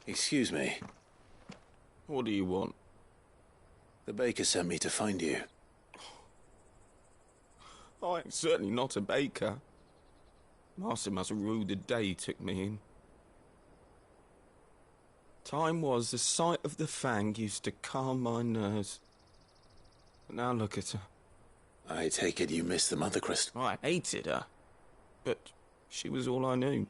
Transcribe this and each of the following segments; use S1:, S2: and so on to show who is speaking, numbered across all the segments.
S1: Excuse me.
S2: What do you want?
S1: The baker sent me to find you.
S2: I'm certainly not a baker. Master must have ruled the day he took me in. Time was the sight of the Fang used to calm my nerves. But now look at her.
S1: I take it you missed the Mother Crystal.
S2: I hated her. But she was all I knew.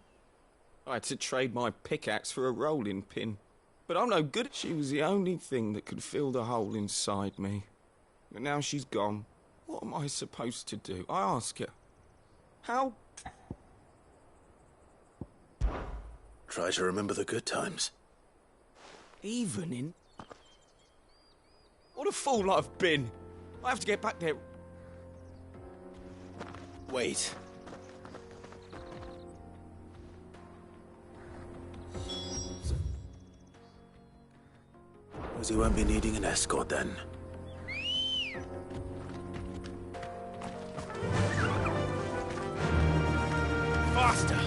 S2: I had to trade my pickaxe for a rolling pin. But I'm no good. She was the only thing that could fill the hole inside me. But now she's gone. What am I supposed to do? I ask her. How?
S1: Try to remember the good times.
S2: Even in? What a fool I've been. I have to get back there.
S1: Wait. Suppose he won't be needing an escort then. Faster!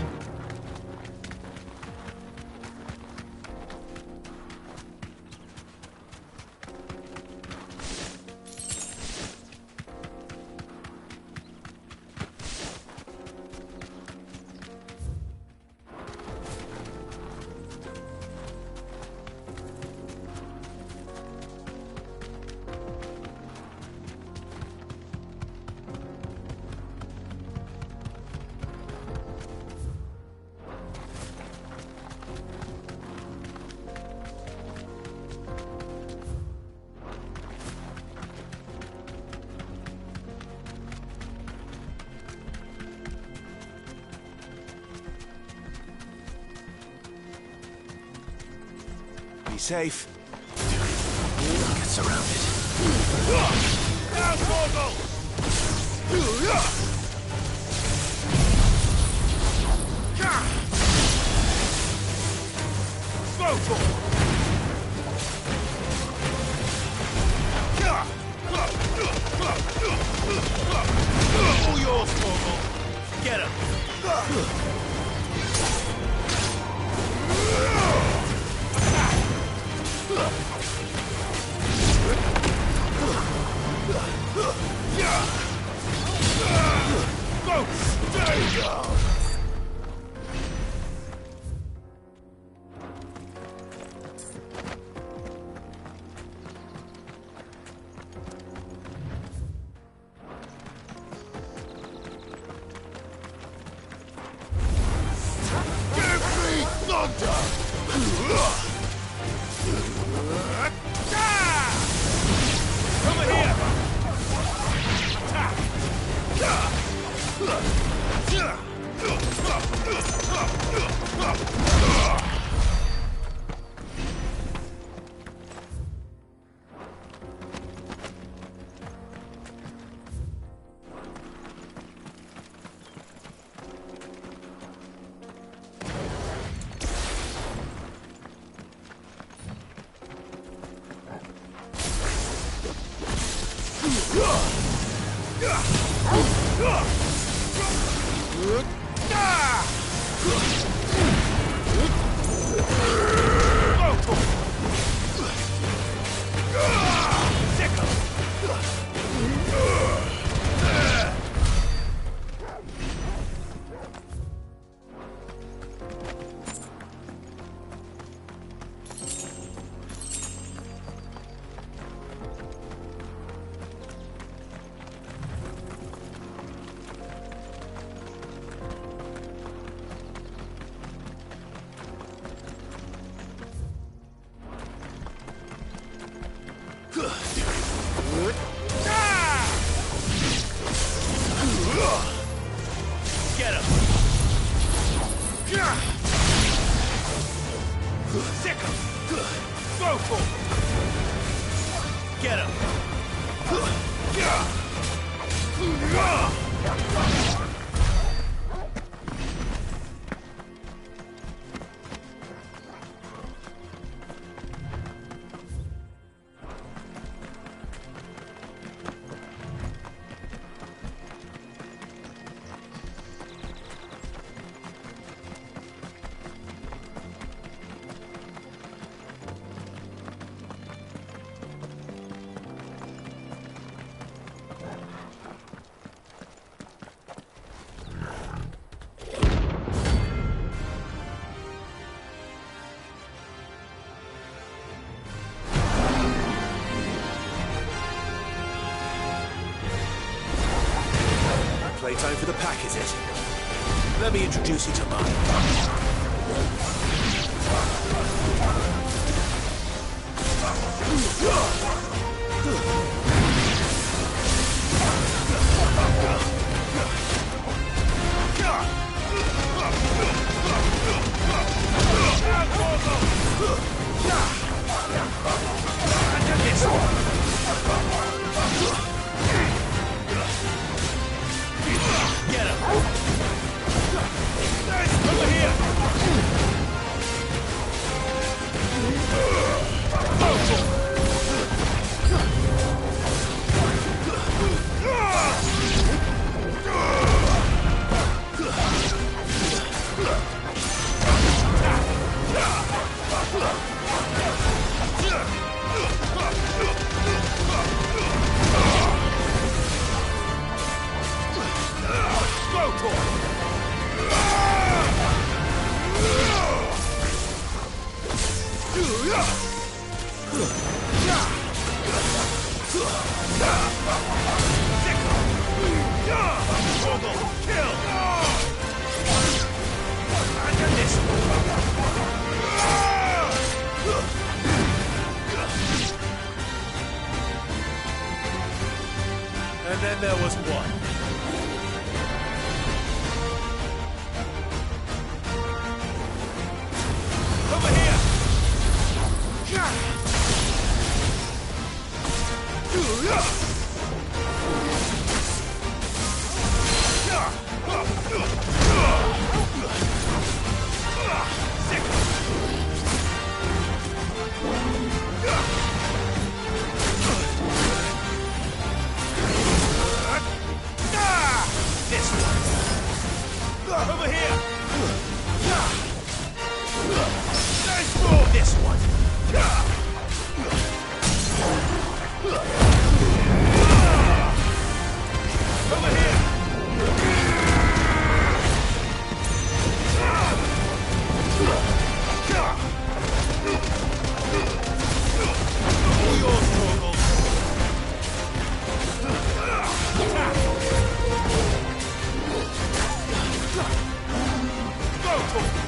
S1: Be safe. Get surrounded. Down, Morgul! Go for it! All yours, Morgul. Get him. There you go! Give me thunder! Over here! Get him! Sick him! Go for it! Get him!
S3: Playtime for the pack, is it? Let me introduce you to mine.
S1: Get him! Over here! And then there was one. Over here! This one. Over here! Nice move! This one. Over here! All yours, Torgal. Go, Torgal.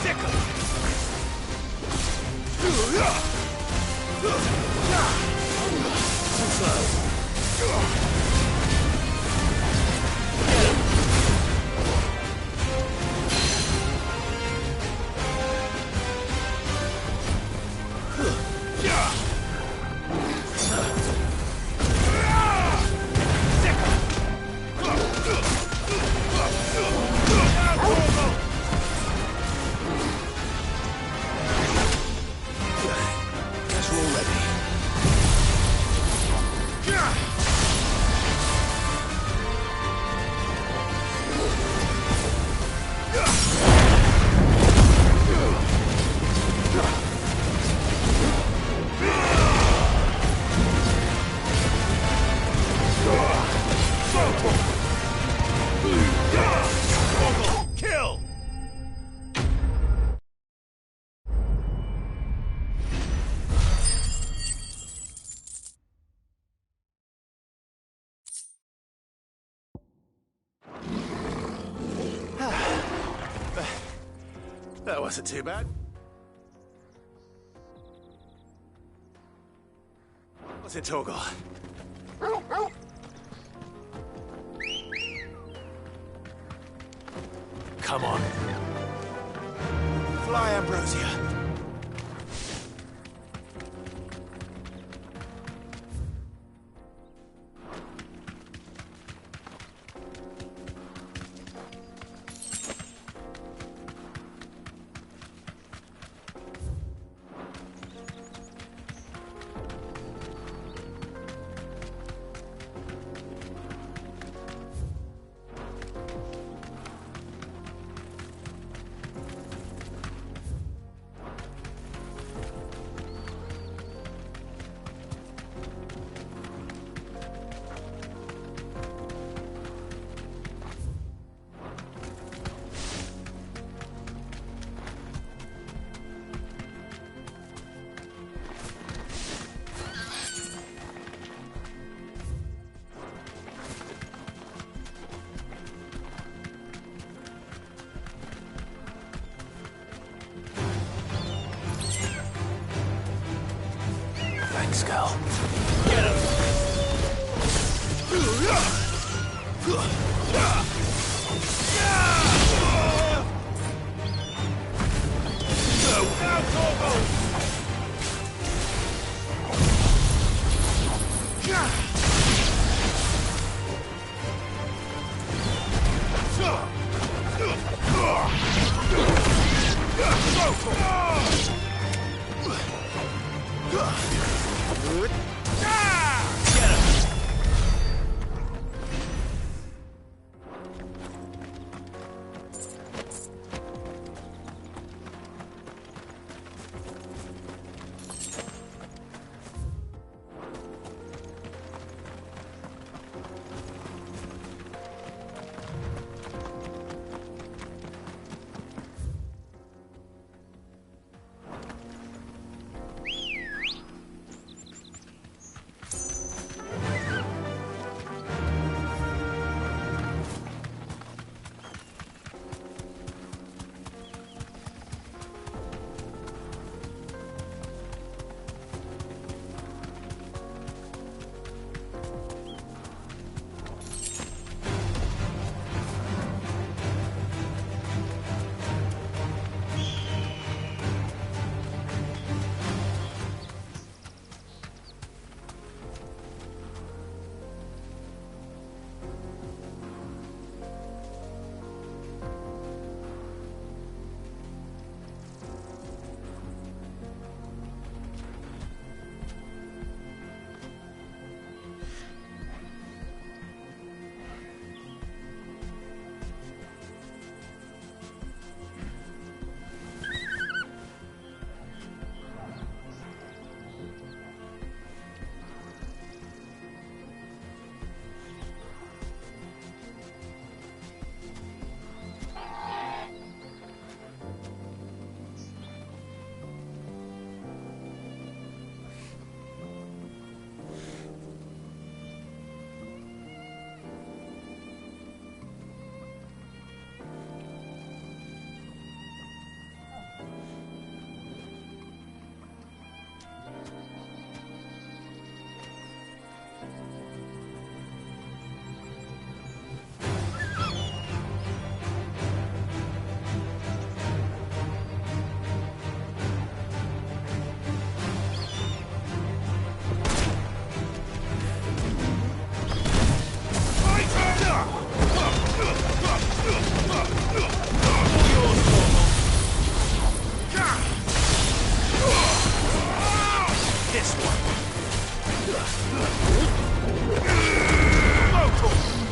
S1: Sicker. Kill!
S3: That wasn't too bad. What's it, Torgal? Come on. Fly, Ambrosia. Thanks, Cal.
S1: Get him! Now, Torgo!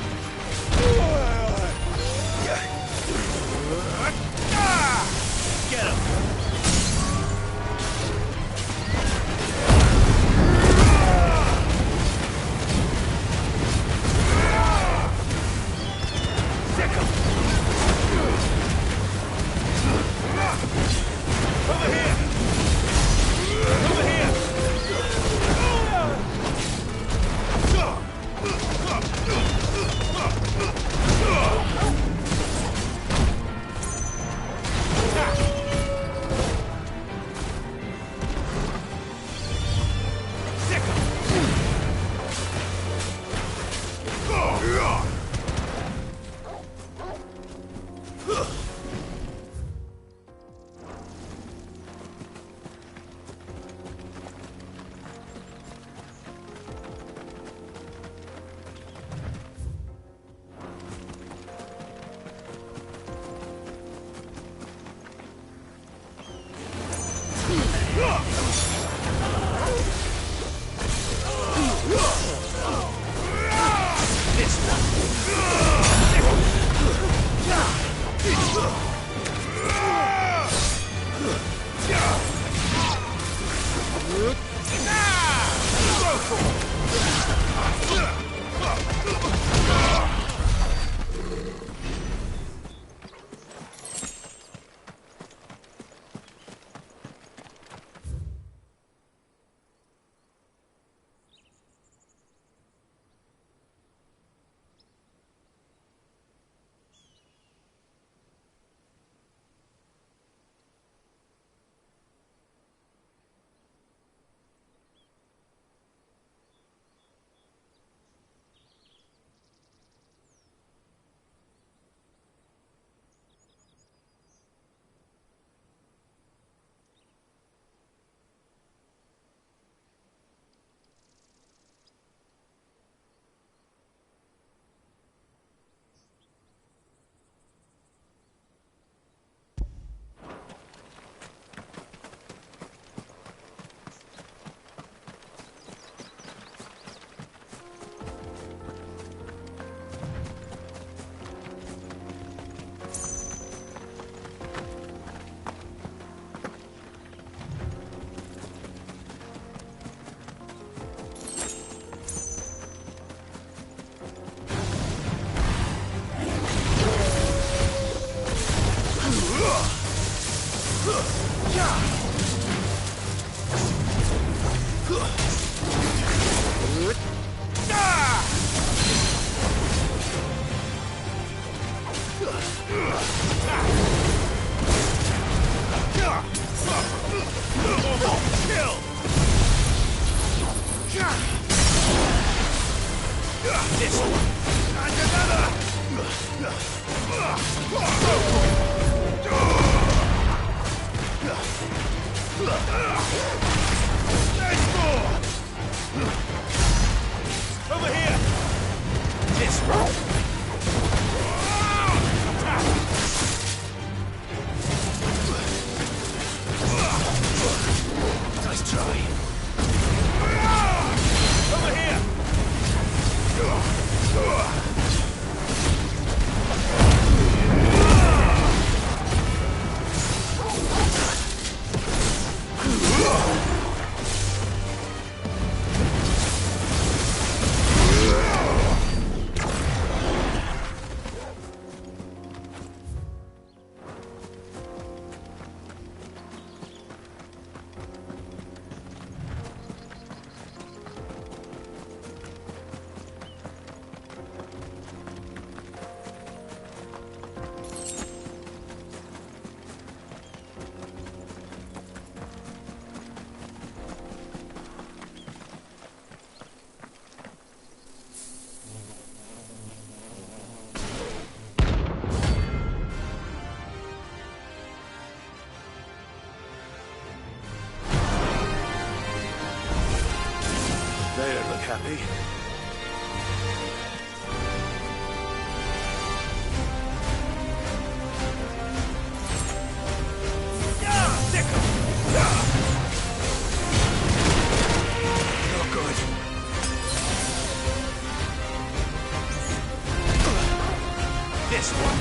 S3: This one.
S1: And another! There's more!
S3: Over here. This one. Nice try. Over here. They don't look happy. Not good. This one.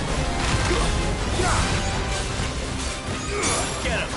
S3: Get him.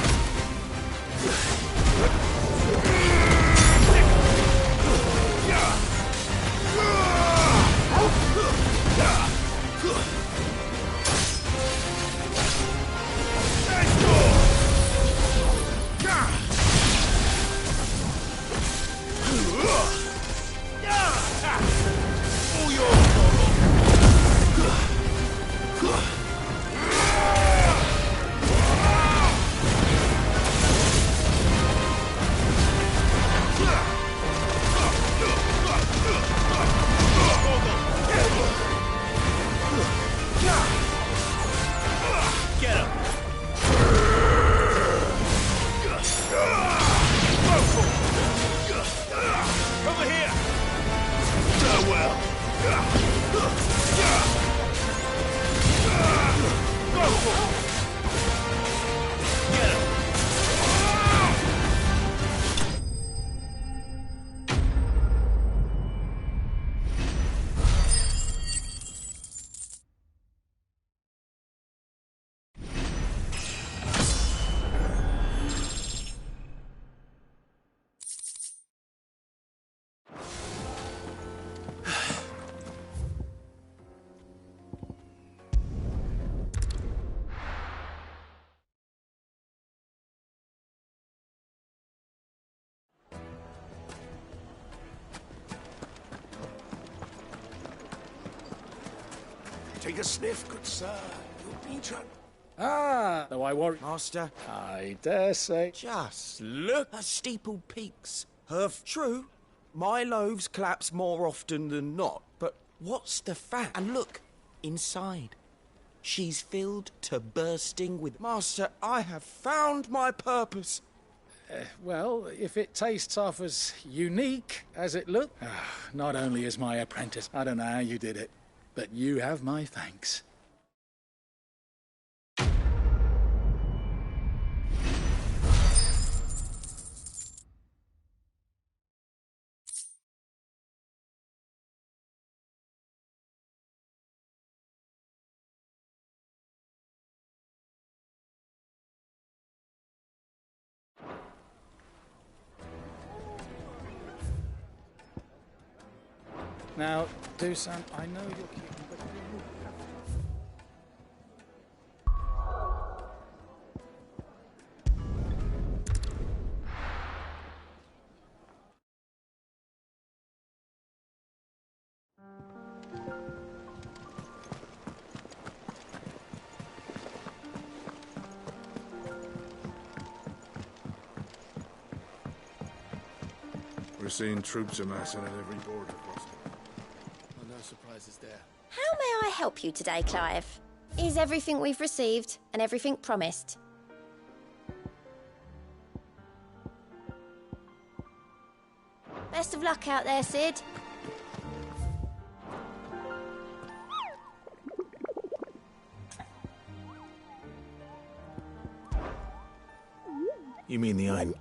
S3: Take a sniff, good sir. You'll be trying.
S4: Ah, though I worry.
S2: Master,
S4: I dare say.
S2: just look at steeple peaks. True, my loaves collapse more often than not, but what's the fact? And look, inside. She's filled to bursting with... Master, I have found my purpose.
S4: Well, if it tastes half as unique as it looked, not only is my apprentice, I don't know how you did it, but you have my thanks. Now, Dusan, I know you're keeping, but you have to.
S1: We're seeing troops amassing at every border crossing.
S4: surprises there.
S5: How may I help you today, Clive? Is everything we've received and everything promised? Best of luck out there, Sid.
S3: You mean the Ein...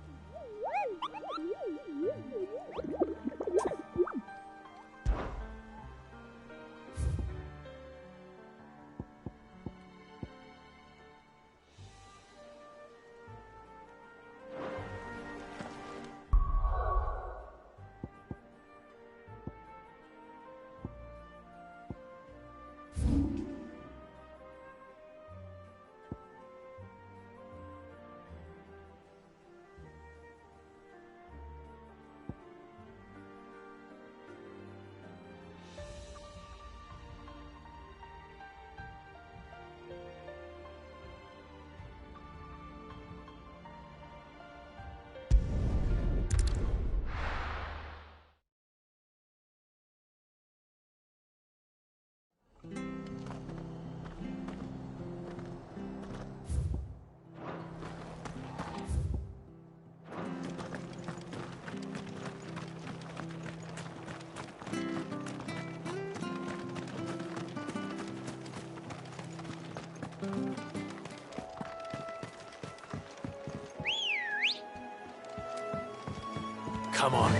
S3: Come on.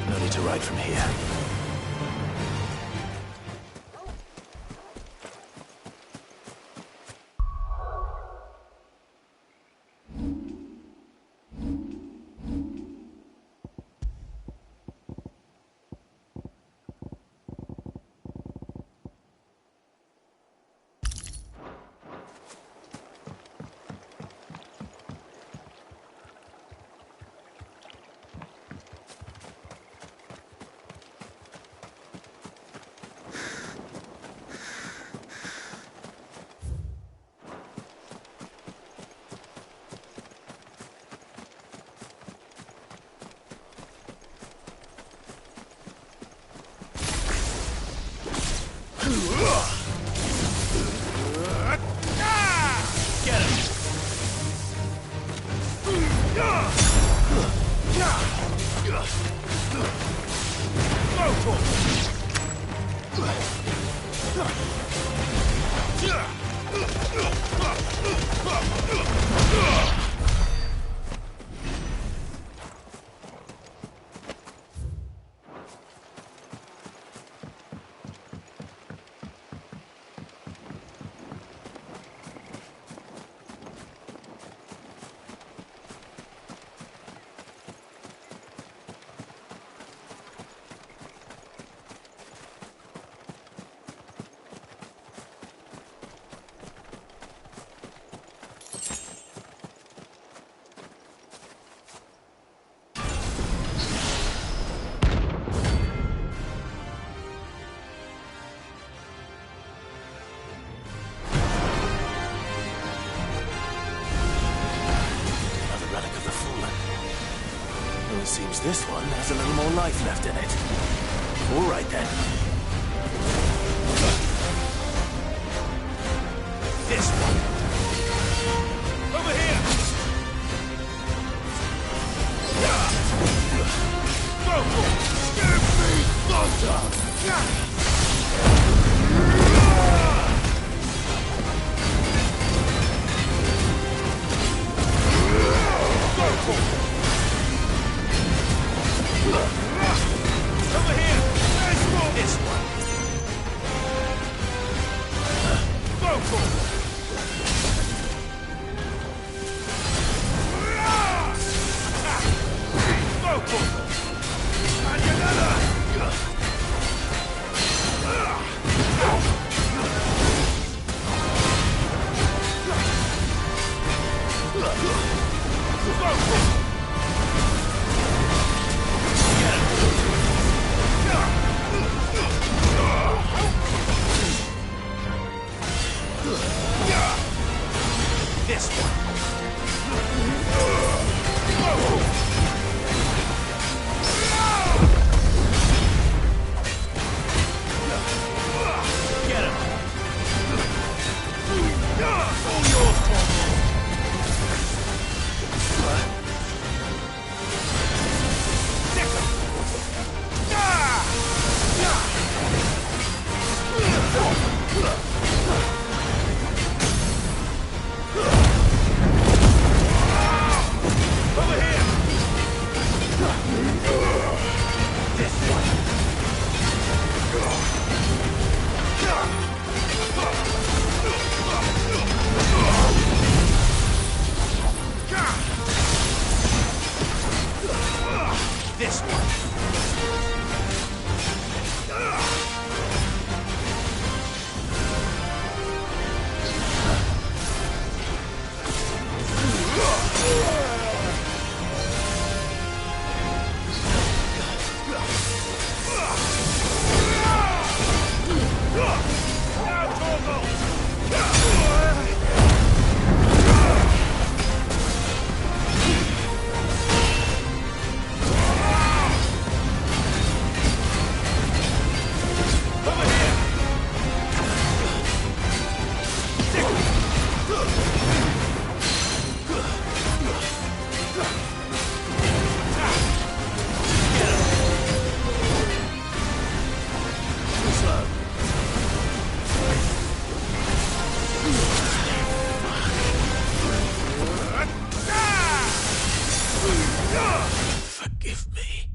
S3: No need to ride from here. Seems this one has a little more life left in it. All right, then. This one. Over here! Go for it! Give me thunder! This one.
S1: Vocal! Vocal! And another!
S3: This one. Get him.
S1: All yours, Tom!
S3: Over here. This one. This one. Forgive me.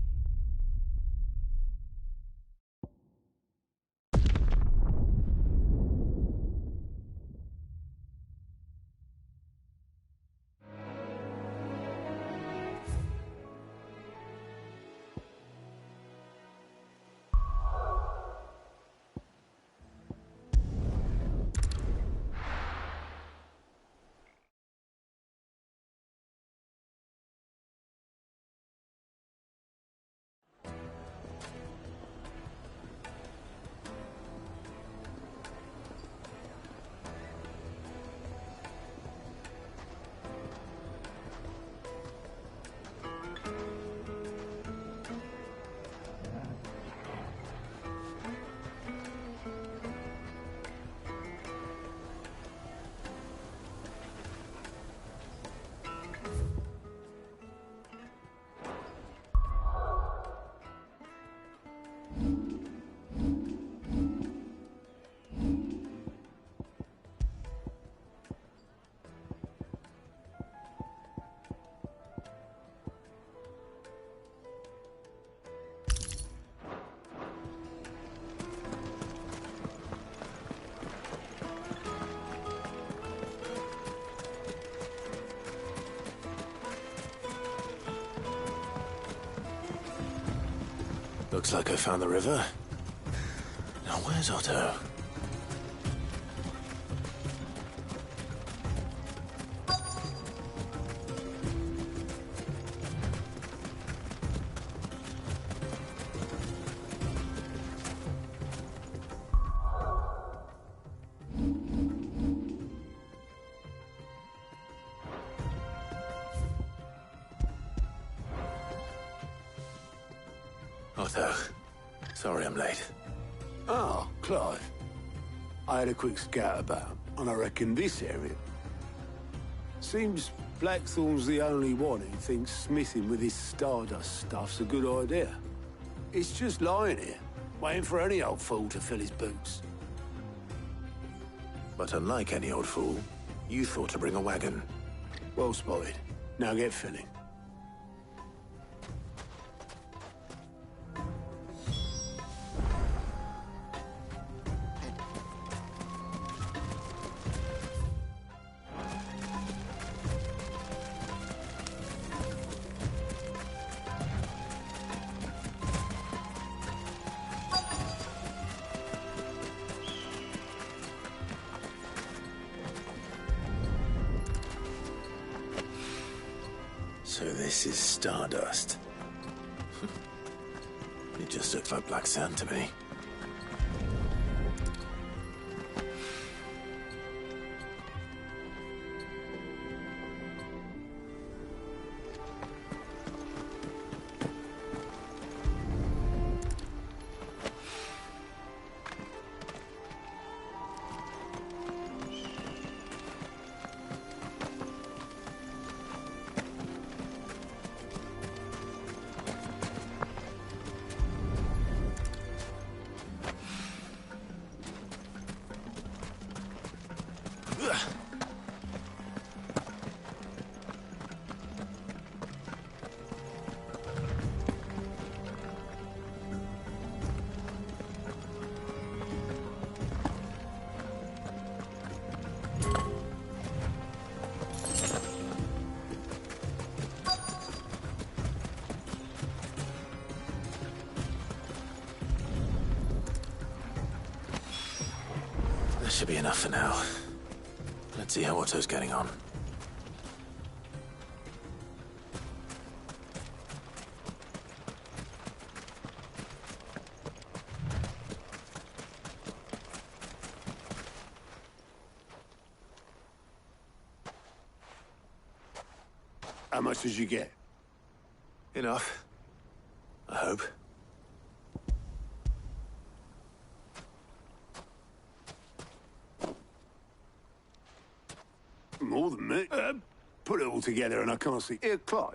S3: Looks like I found the river. Now where's Otto? Otto, sorry I'm late.
S6: Oh, Clive. I had a quick scout about, and I reckon this area. Seems Blackthorn's the only one who thinks smithing with his Stardust stuff's a good idea. It's just lying here, waiting for any old fool to fill his boots.
S3: But unlike any old fool, you thought to bring a wagon.
S6: Well spotted. Now get filling.
S3: So this is Stardust. It just looks like black sand to me. That should be enough for now. Let's see how Otto's getting on.
S6: How much did you get?
S3: Enough. I hope.
S6: More than me. Put it all together and I can't see. Here, Clive.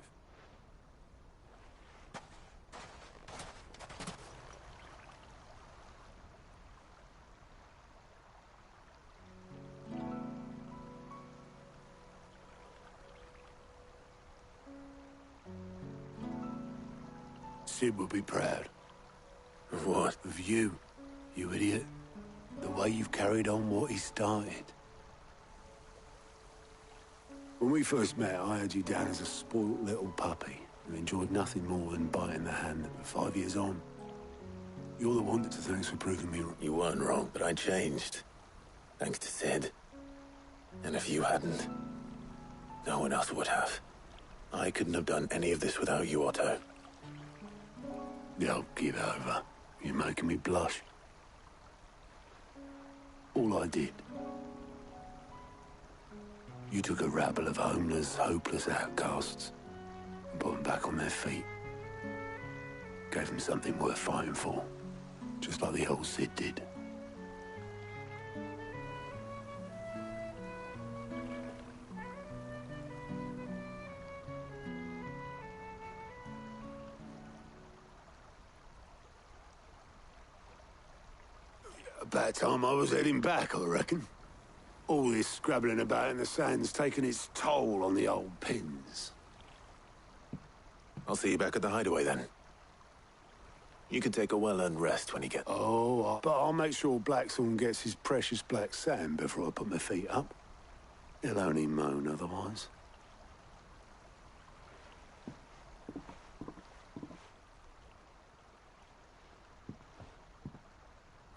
S6: Sid will be proud.
S3: Of what?
S6: Of you, you idiot. The way you've carried on what he started. When we first met, I had you down as a spoilt little puppy who enjoyed nothing more than biting the hand that was 5 years on. You're the one to thanks for proving me wrong.
S3: You weren't wrong, but I changed. Thanks to Sid. And if you hadn't, no one else would have. I couldn't have done any of this without you, Otto.
S6: Yo, give over. You're making me blush. All I did. You took a rabble of homeless, hopeless outcasts and put them back on their feet. Gave them something worth fighting for, just like the old Sid did. About time I was heading back, I reckon. All this scrabbling about in the sand's taken its toll on the old pins.
S3: I'll see you back at the hideaway then. You can take a well-earned rest when you get...
S6: Oh, but I'll make sure Blackthorn gets his precious black sand before I put my feet up. He'll only moan otherwise.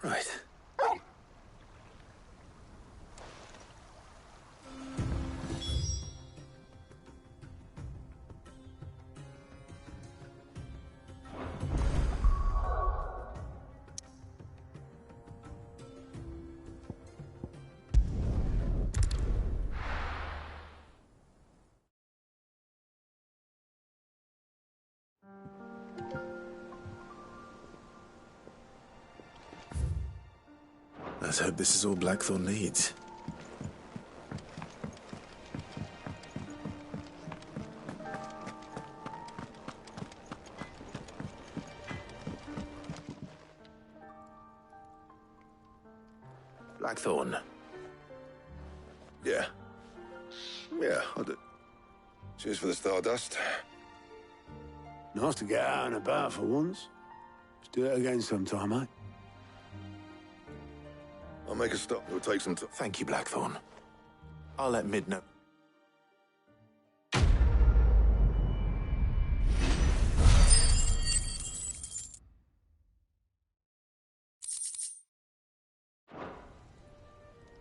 S3: Right. Let's hope this is all Blackthorn needs. Blackthorn.
S7: Yeah. Yeah, I'll do. Cheers for the Stardust.
S6: Nice to get out and about for once. Let's do it again sometime, eh?
S7: I'll make a stop. It'll take some time.
S3: Thank you, Blackthorn. I'll let Mid know.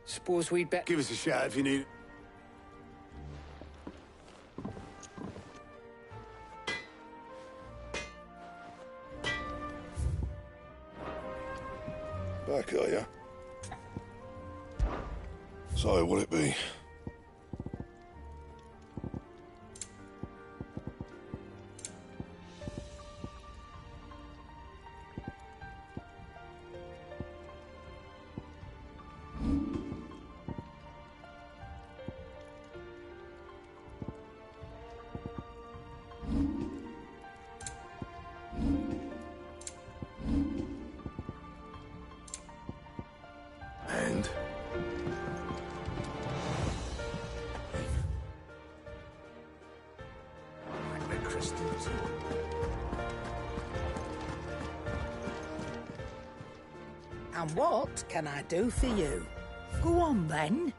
S8: Suppose we'd better...
S6: Give us a shout if you need...
S7: Back, are ya? So, what'll it be? And?
S6: Like the crystals.
S8: And what can I do for you? Go on, then.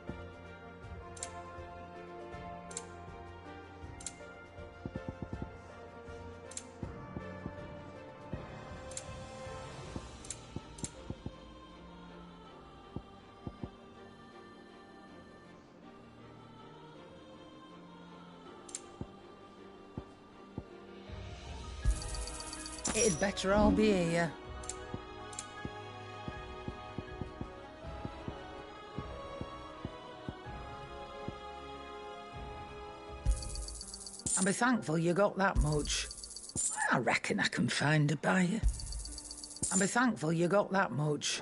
S8: It'd better all be here. And be thankful you got that much. I reckon I can find a buyer. And be thankful you got that much.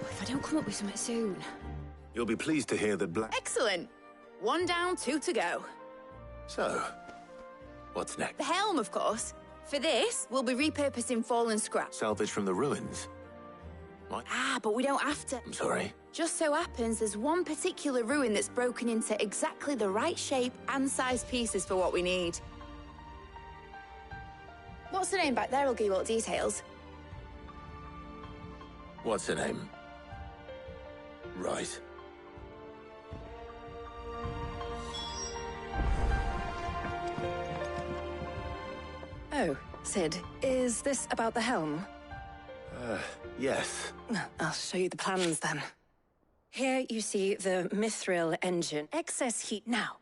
S9: If I don't come up with something soon.
S3: You'll be pleased to hear that Black...
S9: Excellent. 1 down, 2 to go.
S3: So, what's next?
S9: The helm, of course. For this, we'll be repurposing fallen scrap.
S3: Salvage from the ruins. What?
S9: Ah, but we don't have to.
S3: I'm sorry.
S9: Just so happens there's one particular ruin that's broken into exactly the right shape and size pieces for what we need. What's the name back there? I'll give you all the details.
S3: What's her name? Right.
S10: Oh, Sid, is this about the helm?
S3: Yes.
S10: I'll show you the plans then. Here you see the mithril engine. Excess heat now.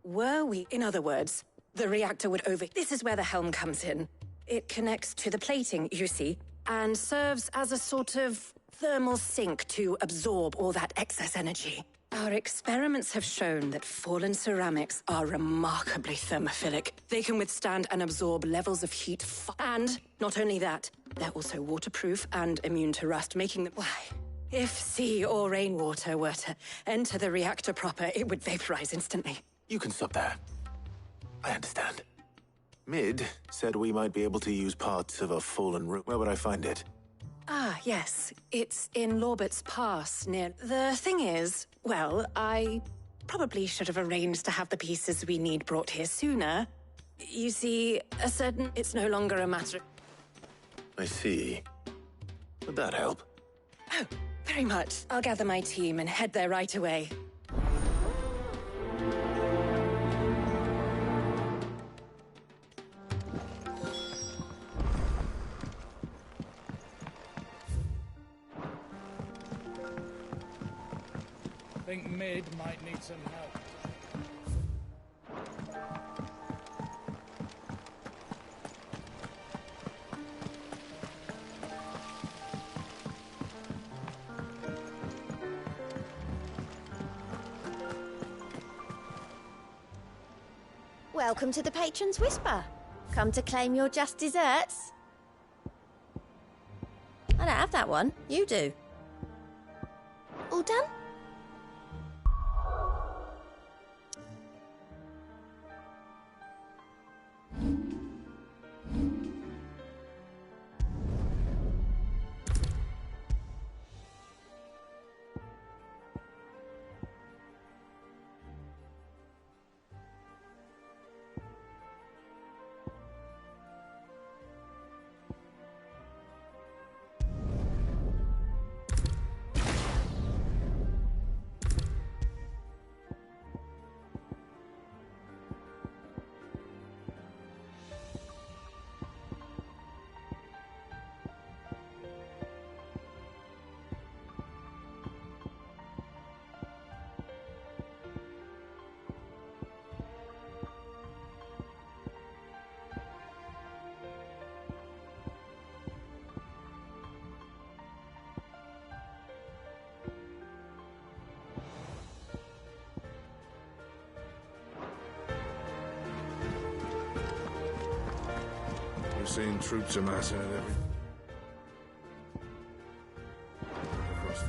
S10: Were we, in other words, the reactor would over... This is where the helm comes in. It connects to the plating, you see, and serves as a sort of thermal sink to absorb all that excess energy. Our experiments have shown that fallen ceramics are remarkably thermophilic. They can withstand and absorb levels of heat and not only that, they're also waterproof and immune to rust, making them... Why, if sea or rainwater were to enter the reactor proper, it would vaporize instantly.
S3: You can stop there. I understand. Mid said we might be able to use parts of a fallen room. Where would I find it?
S10: Ah, yes. It's in Lorbert's Pass, near... The thing is, well, I probably should have arranged to have the pieces we need brought here sooner. You see, it's no longer a matter...
S3: I see. Would that help?
S10: Oh, very much. I'll gather my team and head there right away.
S4: I think Mid might need some help.
S5: Welcome to the Patron's Whisper. Come to claim your just desserts? I don't have that one. You do. All done?
S1: seeing troops amassing at every... Across the...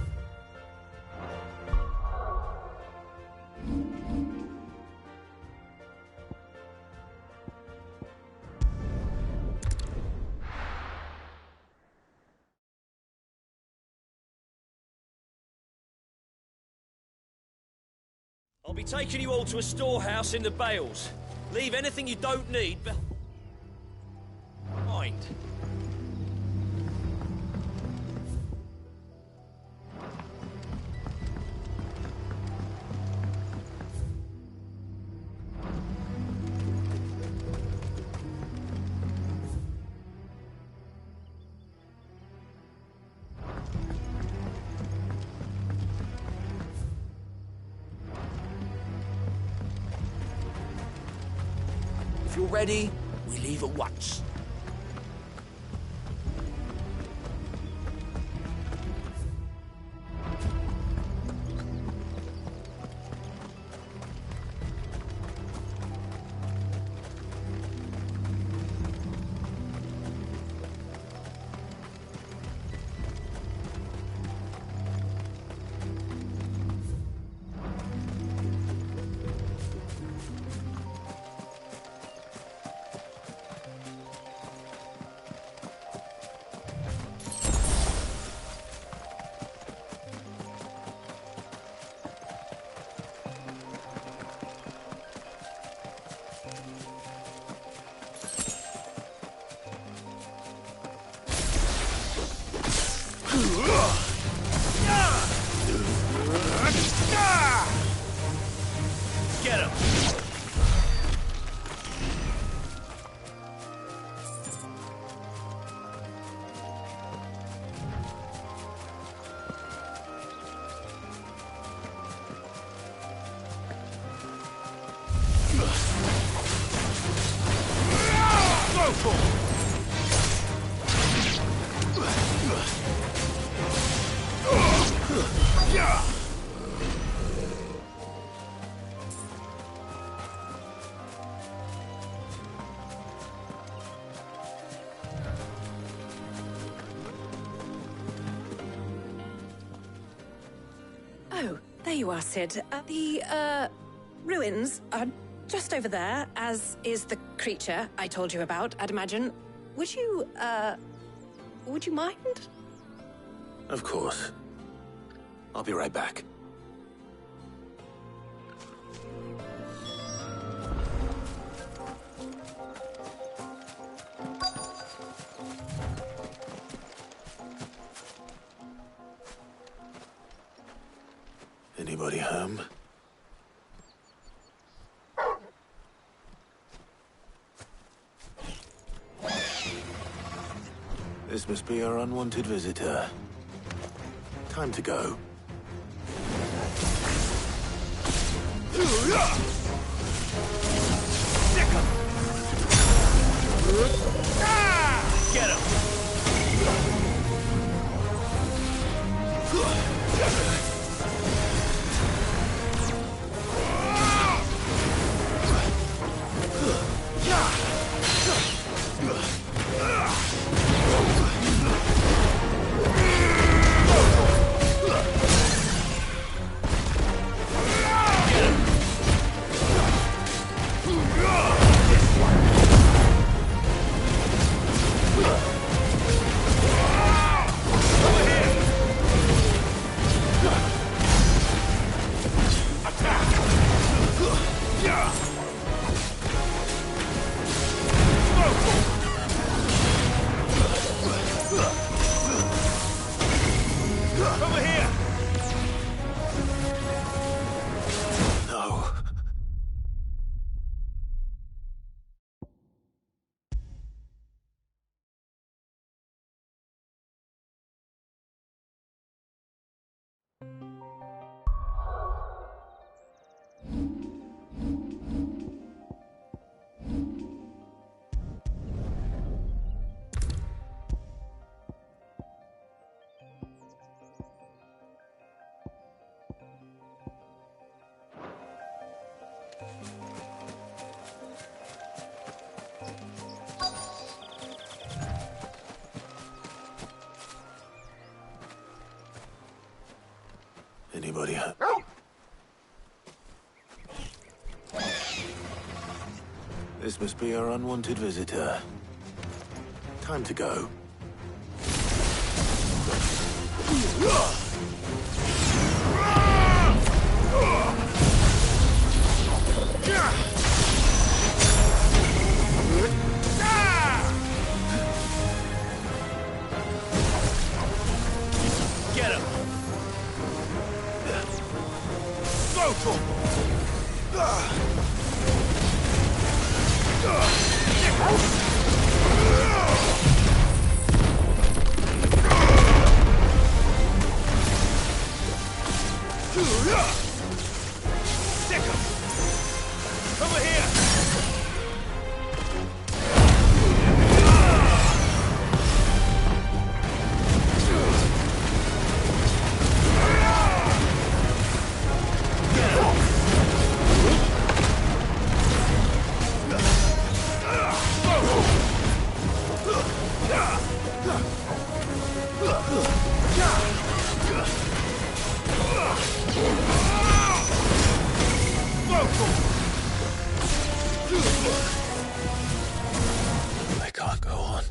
S11: I'll be taking you all to a storehouse in the Bales. Leave anything you don't need behind. If you're ready, we leave at once. Get him!
S1: Go for it! Yeah!
S10: Oh, there you are, Sid. The ruins are just over there, as is the creature I told you about, I'd imagine. Would you mind?
S3: Of course. I'll be right back. Anybody home? This must be our unwanted visitor. Time to go.
S11: Get him!
S1: Over here!
S3: No. Anybody? This must be our unwanted visitor. Time to go.
S11: Get him! Go for him! Stick him! Over here!
S3: I can't go on.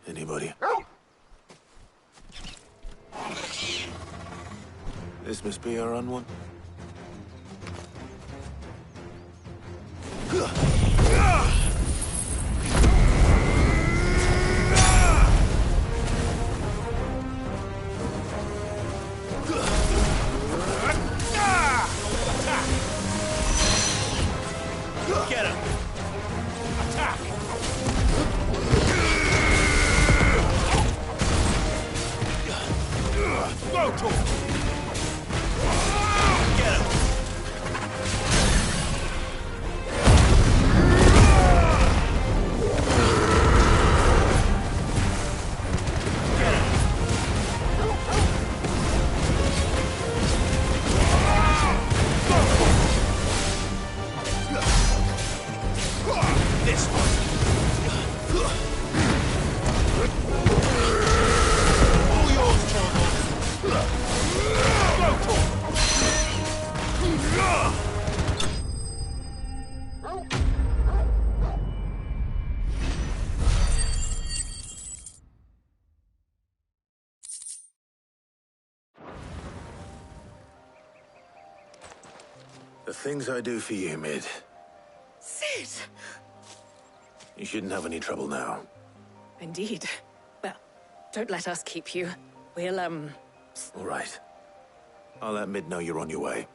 S3: Anybody? This must be our unwanted.
S11: Get him! Attack! Go to him! Get him! This one! All yours, Torvald! Go to him!
S3: The things I do for you, Mid.
S10: Sid!
S3: You shouldn't have any trouble now.
S10: Indeed. Well, don't let us keep you. We'll,
S3: All right. I'll let Mid know you're on your way.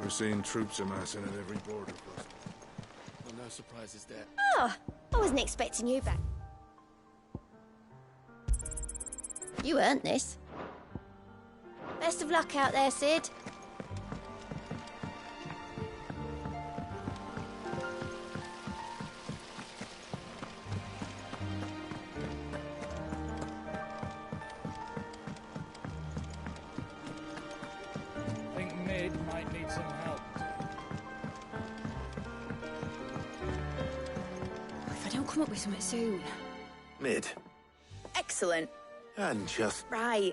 S1: We're seeing troops amassing at every border crossing.
S4: Well, no surprises there.
S5: Oh, I wasn't expecting you back. You earned this. Best of luck out there, Sid.
S4: I think Mid might need some help.
S9: If I don't come up with something soon.
S3: Mid.
S9: Excellent.
S3: And just...
S9: Right.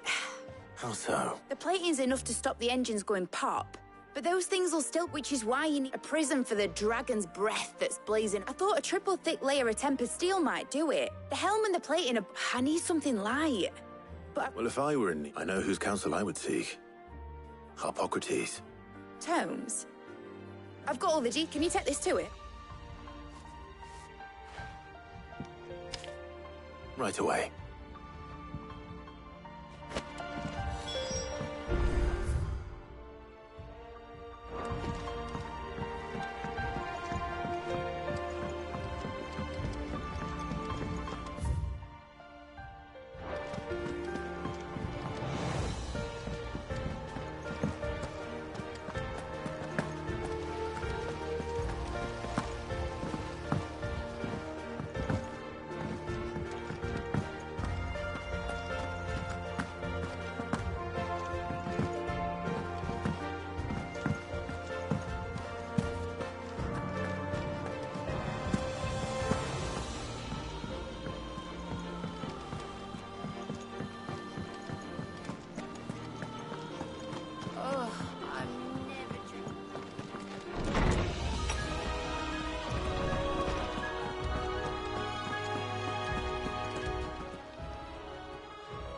S3: How so?
S9: The plating's enough to stop the engines going pop. But those things will still, which is why you need a prism for the dragon's breath that's blazing. I thought a triple thick layer of tempered steel might do it. The helm and the plating are... I need something light. But...
S3: Well, if I were in... I know whose counsel I would seek. Harpocrates.
S9: Tomes? I've got all the G. Can you take this to it?
S3: Right away.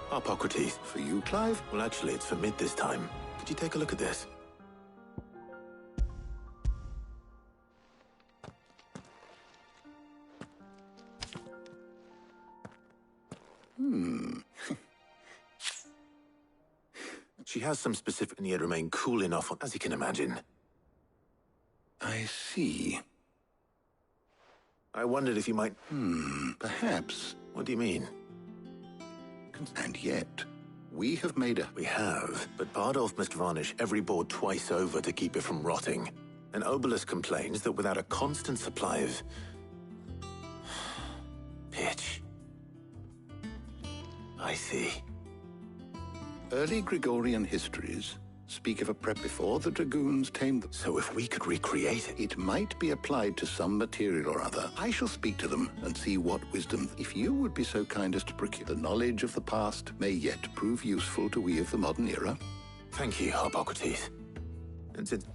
S3: Harpocrates.
S6: For you, Clive?
S3: Well, actually, it's for Mid this time. Could you take a look at this? She has some specific and yet remain cool enough, as you can imagine.
S6: I see.
S3: I wondered if you might...
S6: Perhaps.
S3: What do you mean?
S6: And yet, we have made a...
S3: We have, but Bardolph must varnish every board twice over to keep it from rotting. And Obelisk complains that without a constant supply of... pitch... I see.
S6: Early Gregorian histories speak of a prep before the dragoons tamed them.
S3: So if we could recreate it...
S6: It might be applied to some material or other. I shall speak to them and see what wisdom. If you would be so kind as to procure the knowledge of the past may yet prove useful to we of the modern era.
S3: Thank you, Harpocrates. And since...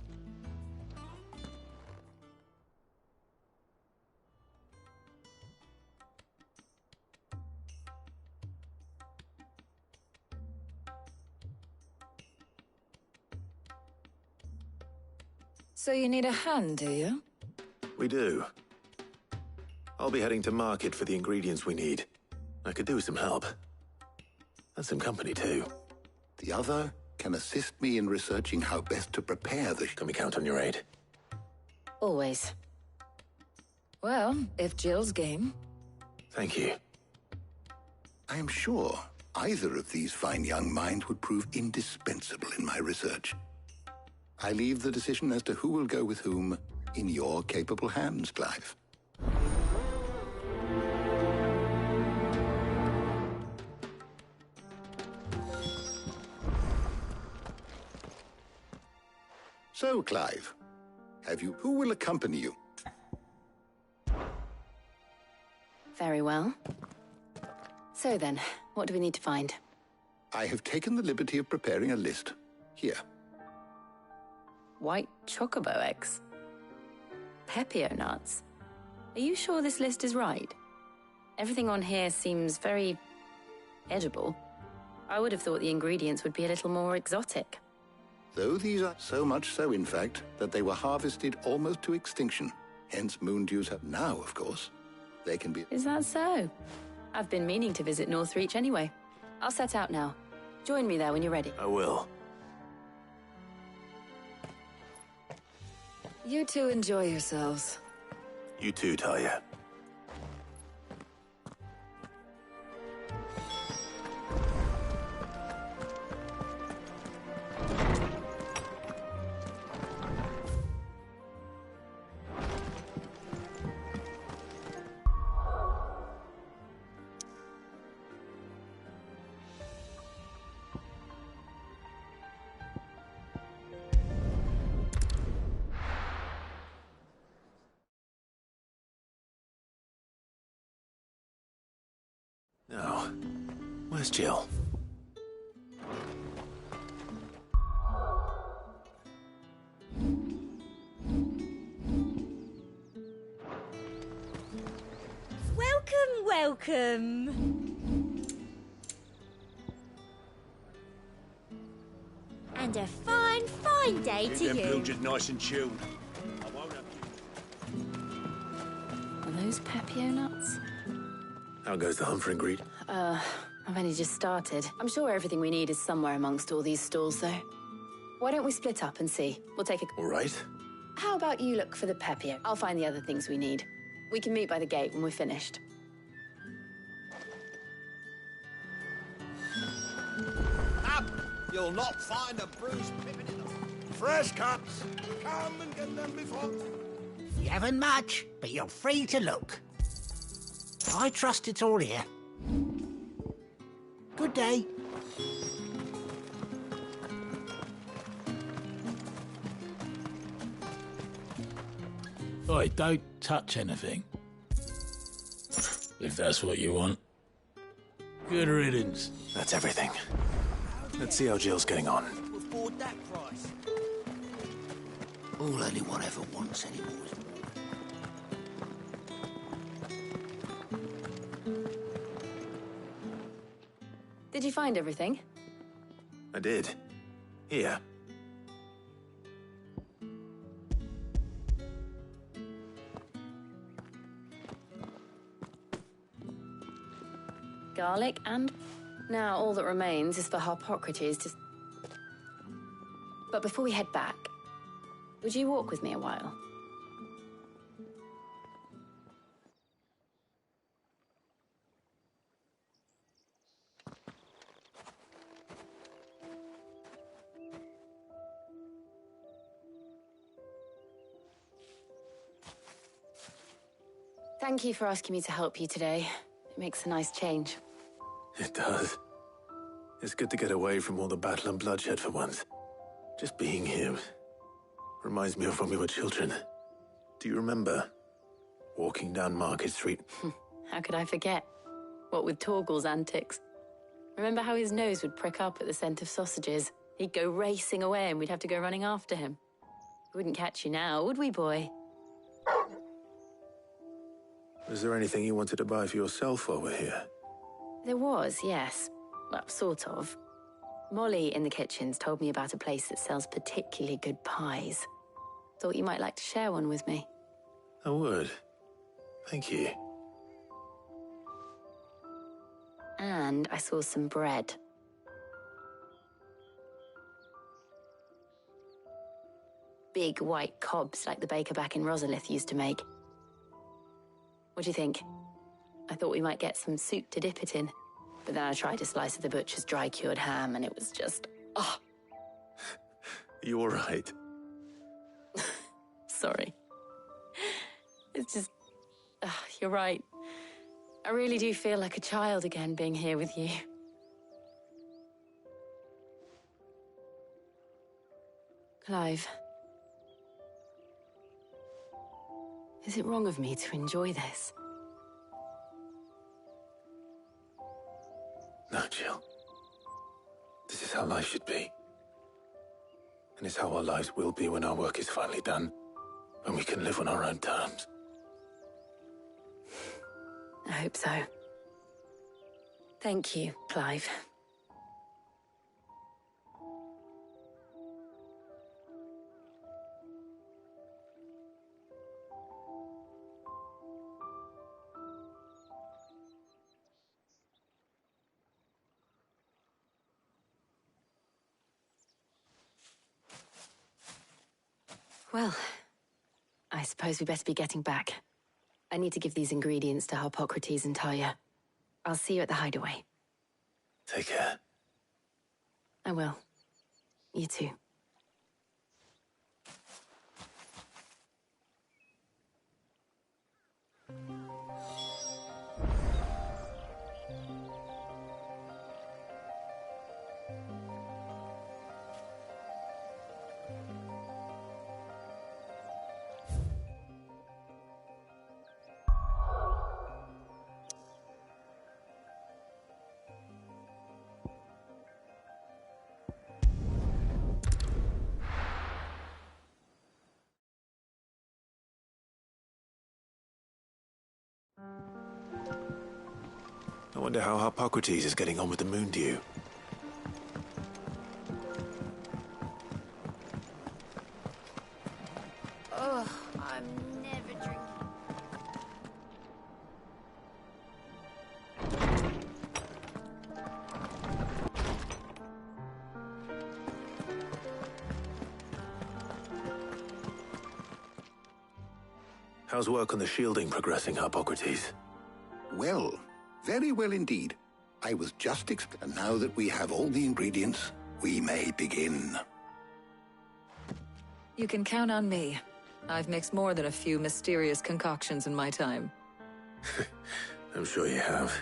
S10: So you need a hand, do you?
S3: We do. I'll be heading to market for the ingredients we need. I could do with some help. And some company, too.
S6: The other can assist me in researching how best to prepare the...
S3: Can we count on your aid?
S10: Always. Well, if Jill's game.
S3: Thank you.
S6: I am sure either of these fine young minds would prove indispensable in my research. I leave the decision as to who will go with whom in your capable hands, Clive. So, Clive, who will accompany you?
S10: Very well. So then, what do we need to find?
S6: I have taken the liberty of preparing a list. Here.
S10: White chocobo eggs. Pepio nuts. Are you sure this list is right? Everything on here seems very... edible. I would have thought the ingredients would be a little more exotic.
S6: Though these are so much so, in fact, that they were harvested almost to extinction.
S12: Hence moon dews have now, of course. They can be...
S10: Is that so? I've been meaning to visit Northreach anyway. I'll set out now. Join me there when you're ready.
S6: I will.
S10: You two enjoy yourselves.
S6: You too, Talia. Now, where's Jill?
S13: Welcome, welcome. And a fine, fine day to
S11: Keep them
S13: you.
S11: bilges nice and chilled. I won't have
S10: Are those Pepio nuts?
S6: How goes the hunt and greet?
S10: I've only just started. I'm sure everything we need is somewhere amongst all these stalls, though. Why don't we split up and see? We'll take a...
S6: All right.
S10: How about you look for the Pepio? I'll find the other things we need. We can meet by the gate when we're finished.
S14: Up! You'll not find a bruised pippin in them.
S15: Fresh cuts. Come and get them before...
S16: You haven't much, but you're free to look. I trust it's all here. Good day.
S4: Oi, don't touch anything. If that's what you want. Good riddance.
S6: That's everything. Let's see how Jill's getting on.
S14: Afford that price.
S16: All anyone ever wants anymore is...
S10: Did you find everything?
S6: I did. Here.
S10: Garlic and... Now all that remains is for Harpocrates to... But before we head back, would you walk with me a while? Thank you for asking me to help you today. It makes a nice change.
S6: It does. It's good to get away from all the battle and bloodshed for once. Just being here reminds me of when we were children. Do you remember walking down Market Street?
S10: How could I forget? What with Torgal's antics. Remember how his nose would prick up at the scent of sausages? He'd go racing away and we'd have to go running after him. We wouldn't catch you now, would we, boy?
S6: Was there anything you wanted to buy for yourself while we're here?
S10: There was, yes. Well, sort of. Molly in the kitchens told me about a place that sells particularly good pies. Thought you might like to share one with me.
S6: I would. Thank you.
S10: And I saw some bread. Big white cobs like the baker back in Rosalith used to make. What do you think? I thought we might get some soup to dip it in. But then I tried a slice of the butcher's dry-cured ham and it was just... oh.
S6: You all right?
S10: Sorry. It's just... you're right. I really do feel like a child again being here with you. Clive. Is it wrong of me to enjoy this?
S6: No, Jill. This is how life should be. And it's how our lives will be when our work is finally done. When we can live on our own terms.
S10: I hope so. Thank you, Clive. Well, I suppose we better be getting back. I need to give these ingredients to Harpocrates and Talia. I'll see you at the hideaway.
S3: Take care.
S10: I will. You too.
S3: I wonder how Harpocrates is getting on with the moon dew.
S9: Ugh, I'm never drinking.
S3: How's work on the shielding progressing, Harpocrates?
S12: Well, very well indeed. I was just and now that we have all the ingredients, we may begin.
S17: You can count on me. I've mixed more than a few mysterious concoctions in my time.
S3: I'm sure you have.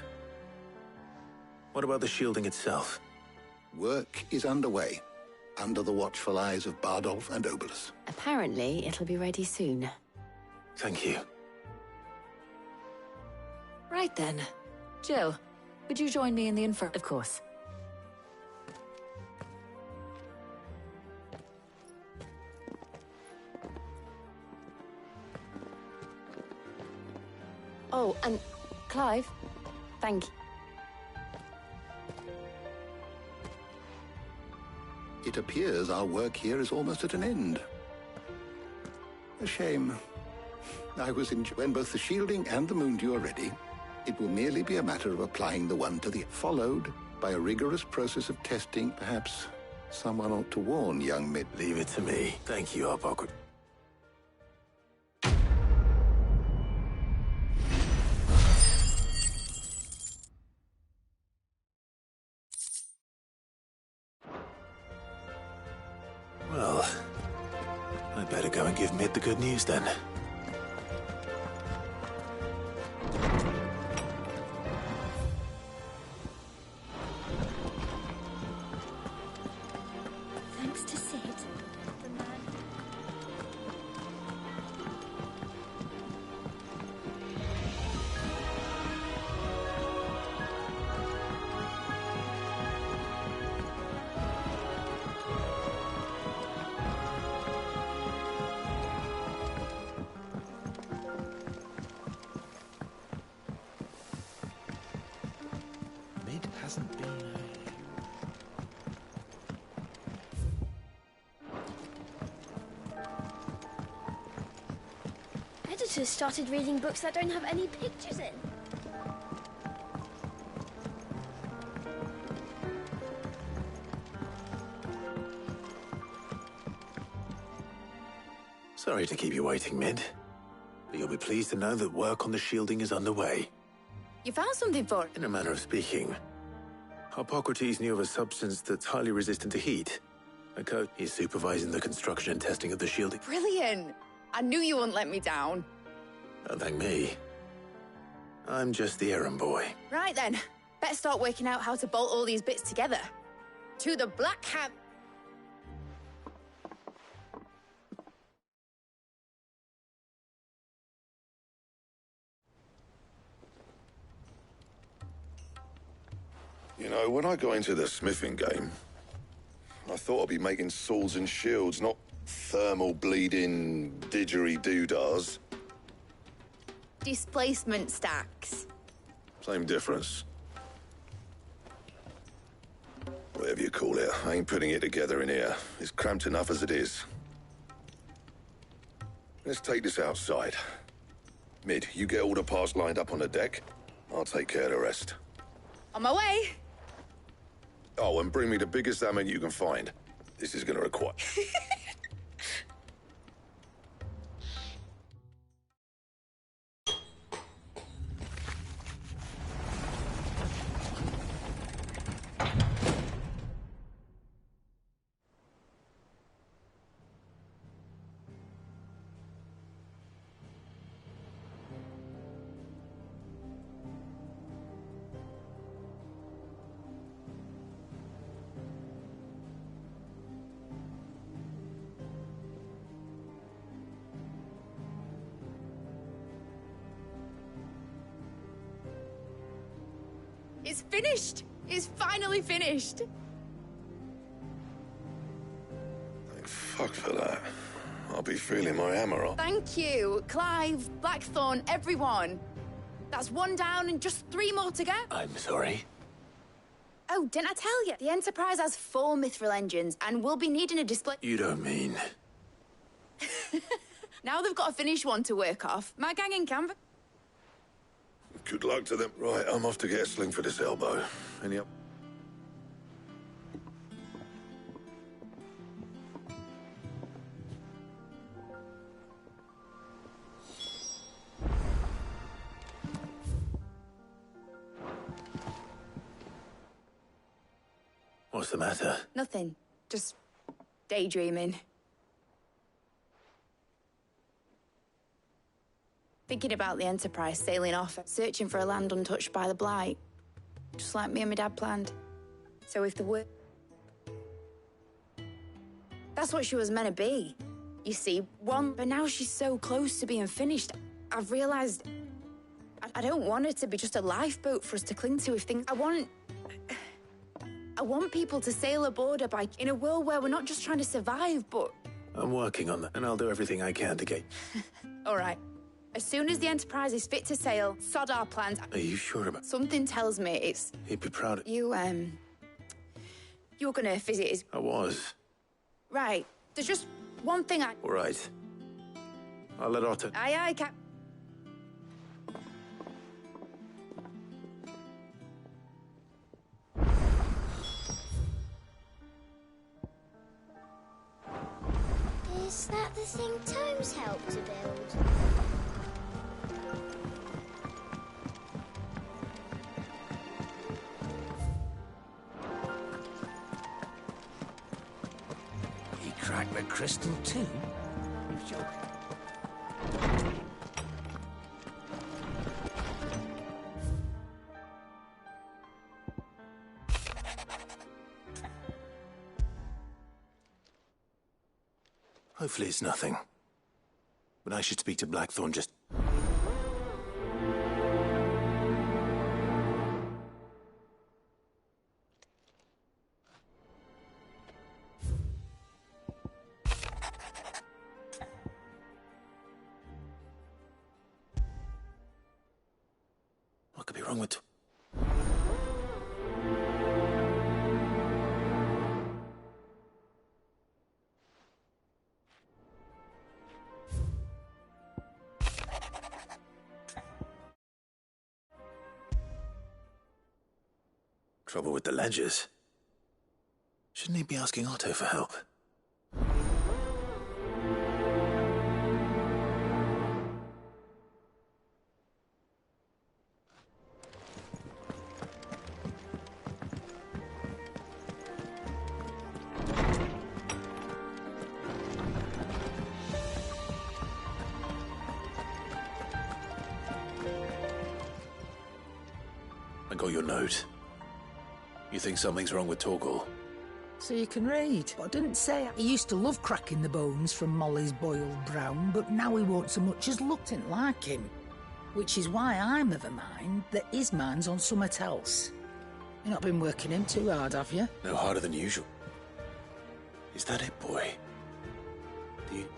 S3: What about the shielding itself?
S12: Work is underway, under the watchful eyes of Bardolph and Obolus.
S10: Apparently, it'll be ready soon.
S3: Thank you.
S17: Right then. Jill, would you join me in the infer?
S10: Of course. Oh, and Clive, thank you.
S12: It appears our work here is almost at an end. A shame. I was when both the shielding and the moon dew are ready, it will merely be a matter of applying the one to the followed by a rigorous process of testing. Perhaps someone ought to warn young Mid.
S3: Leave it to me. Thank you, Harpocrates. Well, I better go and give Mid the good news then.
S13: Thanks to Sid, the man.
S3: Mid hasn't been.
S13: Editors started reading books that don't have any pictures in.
S3: Sorry to keep you waiting, Mid. But you'll be pleased to know that work on the shielding is underway.
S9: You found something for it?
S3: In a manner of speaking, Harpocrates knew of a substance that's highly resistant to heat. A coat. He's supervising the construction and testing of the shielding.
S9: Brilliant! I knew you wouldn't let me down.
S3: Don't thank me. I'm just the errand boy.
S9: Right then, better start working out how to bolt all these bits together. To the Black Ham.
S7: You know, when I got into the smithing game, I thought I'd be making swords and shields, not thermal bleeding didgeridoo-dahs.
S9: Displacement stacks.
S7: Same difference. Whatever you call it, I ain't putting it together in here. It's cramped enough as it is. Let's take this outside. Mid, you get all the parts lined up on the deck. I'll take care of the rest.
S9: On my way.
S7: Oh, and bring me the biggest salmon you can find. This is gonna require...
S9: It's finished! It's finally finished!
S7: Thank fuck for that. I'll be feeling my hammer off.
S9: Thank you, Clive, Blackthorn, everyone. That's one down and just 3 more to go.
S3: I'm sorry.
S9: Oh, didn't I tell you? The Enterprise has 4 mithril engines and we'll be needing a display.
S3: You don't mean...
S9: Now they've got a finished one to work off. My gang in Canva.
S7: Good luck to them. Right, I'm off to get a sling for this elbow. Any up?
S3: What's the matter?
S9: Nothing. Just daydreaming. Thinking about the Enterprise sailing off, searching for a land untouched by the Blight. Just like me and my dad planned. So if the word... That's what she was meant to be. You see, one, but now she's so close to being finished. I've realised I don't want her to be just a lifeboat for us to cling to if things... I want people to sail aboard her by... in a world where we're not just trying to survive, but...
S3: I'm working on that, and I'll do everything I can to get...
S9: All right. As soon as the Enterprise is fit to sail, sod our plans.
S3: Are you sure about...
S9: Something tells me it's...
S3: He'd be proud of...
S9: You were gonna visit his...
S3: I was.
S9: Right. There's just one thing I...
S3: All right. I'll let Otto...
S9: Aye, aye, Cap...
S13: Is that the thing Tomes helped to build?
S16: He cracked the crystal too? You're joking.
S3: Hopefully it's nothing. But I should speak to Blackthorn just... What could be wrong with... Trouble with the ledgers. Shouldn't he be asking Otto for help? I got your note. You think something's wrong with Torgal?
S8: So you can read. But I didn't say he used to love cracking the bones from Molly's boiled brown, but now he won't so much as looked like him. Which is why I'm of a mind that his mind's on something else. You've not been working him too hard, have you?
S3: No harder than usual. Is that it, boy? Do you...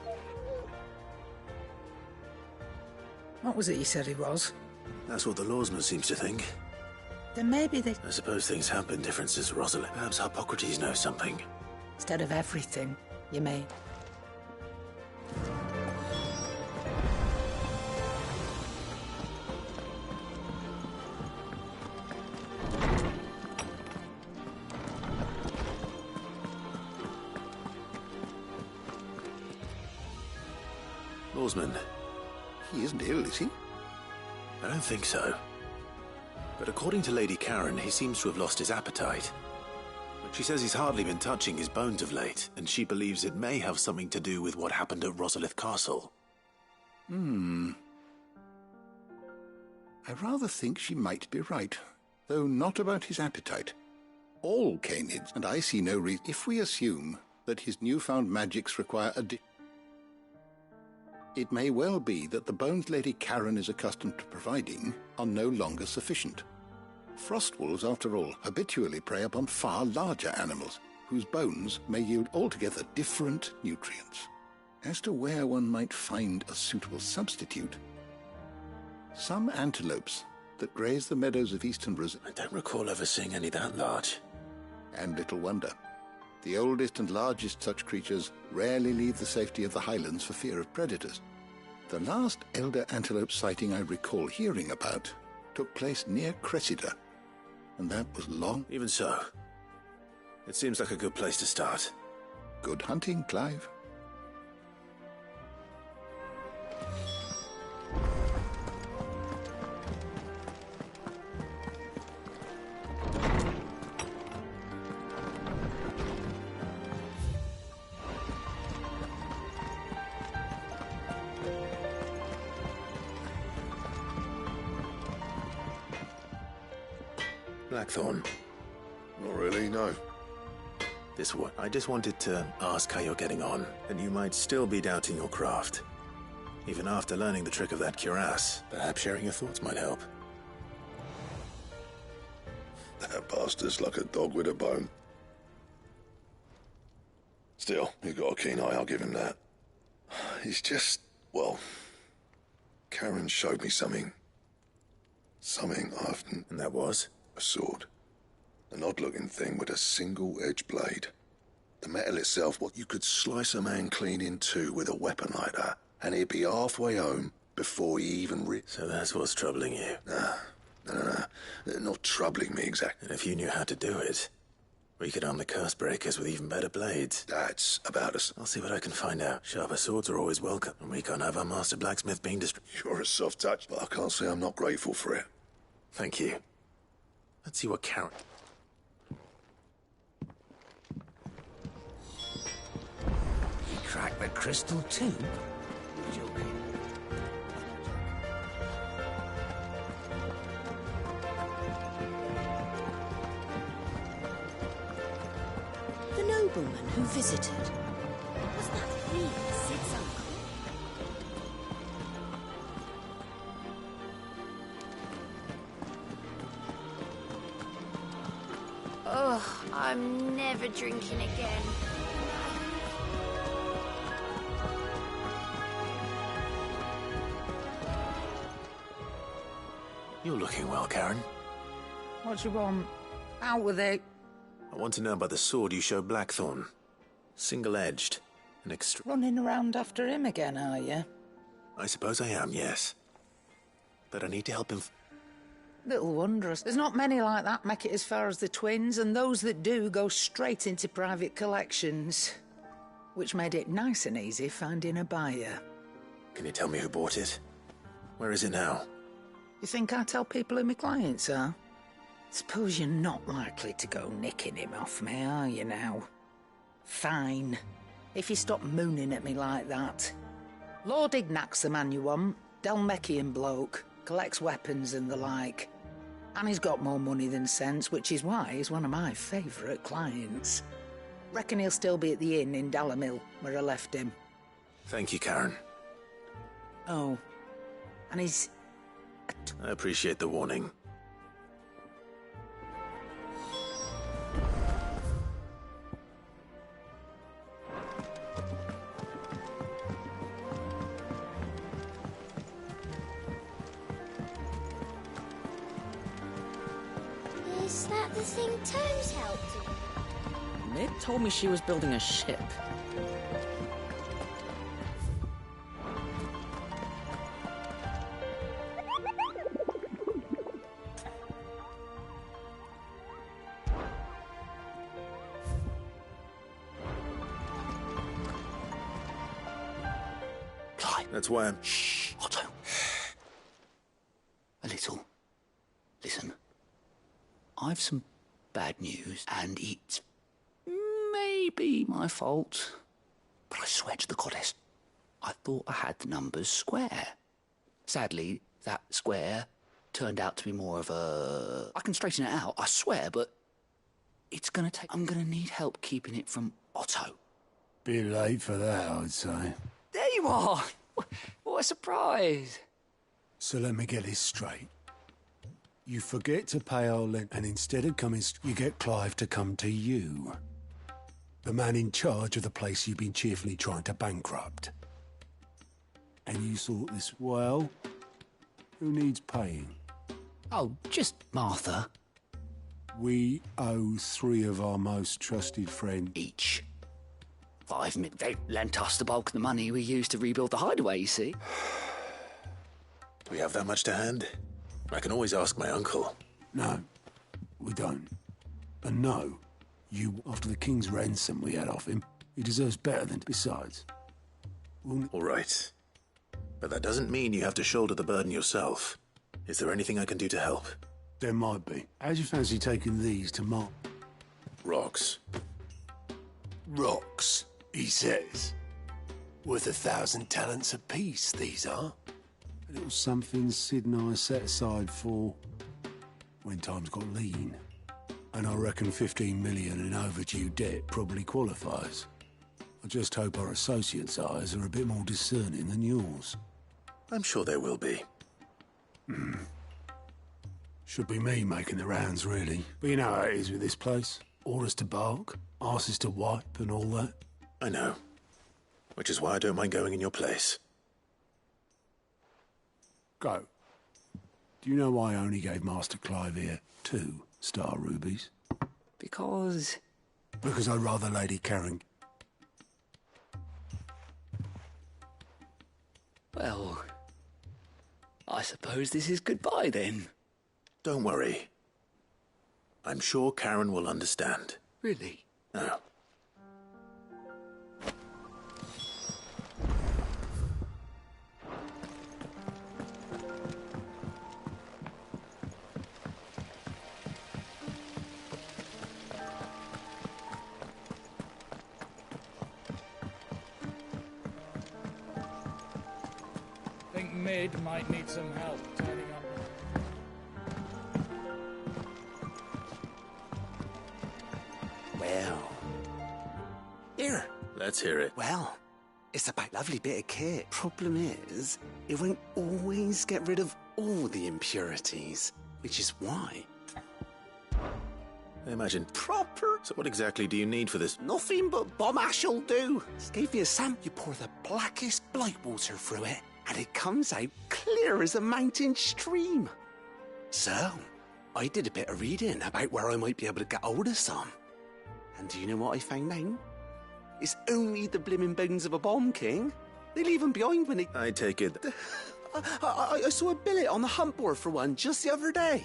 S8: What was it you said he was?
S3: That's what the lawsman seems to think.
S8: Then maybe they...
S3: I suppose things have been different since Rosalind. Perhaps Hippocrates knows something.
S8: Instead of everything, you mean?
S3: Lawsman.
S12: He isn't ill, is he?
S3: I don't think so. But according to Lady Karen, he seems to have lost his appetite. But she says he's hardly been touching his bones of late, and she believes it may have something to do with what happened at Rosalith Castle.
S12: I rather think she might be right, though not about his appetite. All canids, and I see no reason. If we assume that his newfound magics require it may well be that the bones Lady Karen is accustomed to providing are no longer sufficient. Frost wolves, after all, habitually prey upon far larger animals, whose bones may yield altogether different nutrients. As to where one might find a suitable substitute, some antelopes that graze the meadows of eastern Brazil...
S3: I don't recall ever seeing any that large.
S12: And little wonder. The oldest and largest such creatures rarely leave the safety of the highlands for fear of predators. The last elder antelope sighting I recall hearing about took place near Cressida, and that was long...
S3: Even so, it seems like a good place to start.
S12: Good hunting, Clive.
S3: Blackthorn.
S7: Not really, no.
S3: This one. I just wanted to ask how you're getting on, and you might still be doubting your craft. Even after learning the trick of that cuirass, perhaps sharing your thoughts might help.
S7: That bastard's like a dog with a bone. Still, you've got a keen eye, I'll give him that. He's just, well... Karen showed me something. Something I often...
S3: And that was?
S7: A sword. An odd-looking thing with a single-edged blade. The metal itself, what you could slice a man clean in two with a weapon like that, and he'd be halfway home before he even
S3: So that's what's troubling you?
S7: No. Not troubling me exactly.
S3: And if you knew how to do it, we could arm the curse breakers with even better blades.
S7: That's about us.
S3: I'll see what I can find out. Sharper swords are always welcome, and we can't have our master blacksmith being destroyed.
S7: You're a soft touch, but I can't say I'm not grateful for it.
S3: Thank you. Let's see what Karen...
S16: He cracked the crystal too? Joking.
S18: The nobleman who visited. Was that really Sid's uncle?
S5: Ugh, I'm never drinking again.
S3: You're looking well, Karen.
S8: What do you want? Out with it.
S3: I want to know about the sword you showed Blackthorn. Single-edged and
S8: Running around after him again, are you?
S3: I suppose I am, yes. But I need to help him...
S8: Little wondrous. There's not many like that make it as far as the twins, and those that do go straight into private collections. Which made it nice and easy finding a buyer.
S3: Can you tell me who bought it? Where is it now?
S8: You think I tell people who my clients are? Suppose you're not likely to go nicking him off me, are you now? Fine. If you stop mooning at me like that. Lord Ignac's the man you want. Dalmekian bloke. Collects weapons and the like. And he's got more money than sense, which is why he's one of my favourite clients. Reckon he'll still be at the inn in Dalamil, where I left him.
S3: Thank you, Karen.
S8: Oh. And he's...
S3: I appreciate the warning.
S13: Is that the thing Tomes helped with?
S19: Mid told me she was building a ship.
S3: That's why I'm...
S12: Shh, Otto. A little. Listen. I've some bad news, and it's maybe my fault. But I swear to the goddess, I thought I had the numbers square. Sadly, that square turned out to be more of a... I can straighten it out, I swear, but it's gonna take... I'm gonna need help keeping it from Otto.
S6: Bit late for that, I'd say.
S16: There you are! What a surprise!
S6: So let me get this straight. You forget to pay our rent, and instead of coming, you get Clive to come to you. The man in charge of the place you've been cheerfully trying to bankrupt. And you thought this, well, who needs paying?
S16: Oh, just Martha.
S6: We owe 3 of our most trusted friends
S16: Each. 5 million. They lent us the bulk of the money we used to rebuild the hideaway, you see.
S3: Do we have that much to hand? I can always ask my uncle.
S6: No, we don't. And no, you, after the king's ransom we had off him, he deserves better than... Besides...
S3: All right. But that doesn't mean you have to shoulder the burden yourself. Is there anything I can do to help?
S6: There might be. How'd you fancy taking these to Mark?
S3: Rocks.
S15: Rocks, he says. Worth 1,000 talents apiece, these are.
S6: A little something Sid and I set aside for when times got lean. And I reckon 15 million in overdue debt probably qualifies. I just hope our associates' eyes are a bit more discerning than yours.
S3: I'm sure they will be.
S6: Should be me making the rounds, really. But you know how it is with this place. Orders to bark, arses to wipe and all that.
S3: I know. Which is why I don't mind going in your place.
S6: Go. Do you know why I only gave Master Clive here 2 star rubies?
S16: Because
S6: I'd rather Lady Karen...
S16: Well, I suppose this is goodbye then.
S3: Don't worry. I'm sure Karen will understand.
S16: Really?
S3: No.
S4: Think Mid might need some help turning up.
S20: Well. Here.
S3: Let's hear it.
S20: Well, it's a lovely bit of kit. Problem is, it won't always get rid of all the impurities, which is why.
S3: I imagine. Proper. So what exactly do you need for this?
S20: Nothing but bomb ash'll do. Just gave you a sample. You pour the blackest blight water through it, and it comes out clear as a mountain stream. So, I did a bit of reading about where I might be able to get hold of some. And do you know what I found out? It's only the blimmin' bones of a bomb king. They leave them behind when they...
S3: I take it.
S20: I saw a billet on the hunt board for one just the other day.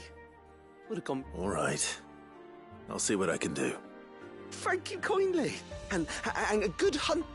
S20: Would have gone...
S3: All right. I'll see what I can do.
S20: Thank you kindly. And a good hunt...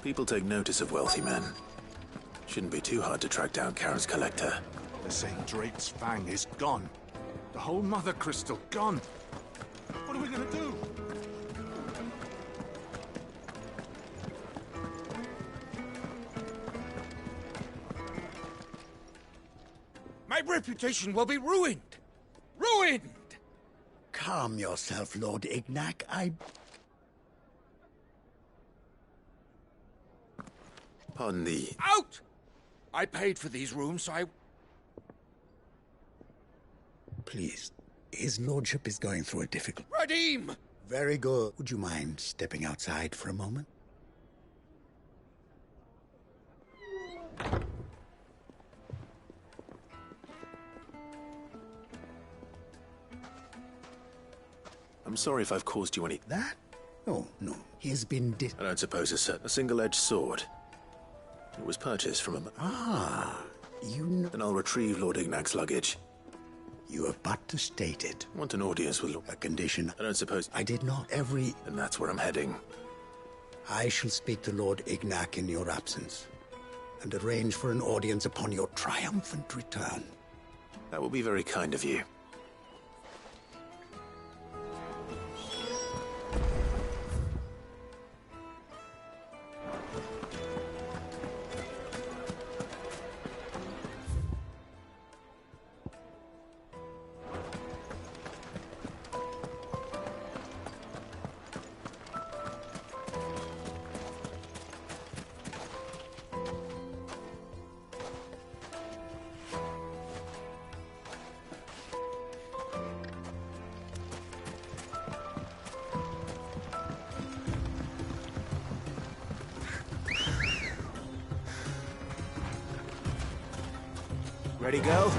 S3: People take notice of wealthy men. Shouldn't be too hard to track down Karen's collector.
S1: They're saying Drake's Fang is gone. The whole Mother Crystal gone. What are we gonna do?
S15: My reputation will be ruined! Ruined!
S21: Calm yourself, Lord Ignac.
S3: Pardon the...
S15: Out! I paid for these rooms, so I...
S21: Please. His lordship is going through a difficult...
S15: Radim!
S21: Very good. Would you mind stepping outside for a moment?
S3: I'm sorry if I've caused you any...
S21: That? Oh, no. He has been
S3: I don't suppose a single-edged sword. It was purchased from a...
S21: Ah, you know...
S3: Then I'll retrieve Lord Ignac's luggage.
S21: You have but to state it.
S3: Want an audience with...
S21: A condition...
S3: I don't suppose...
S21: I did not.
S3: And that's where I'm heading.
S21: I shall speak to Lord Ignac in your absence, and arrange for an audience upon your triumphant return.
S3: That will be very kind of you.
S20: Ready, go?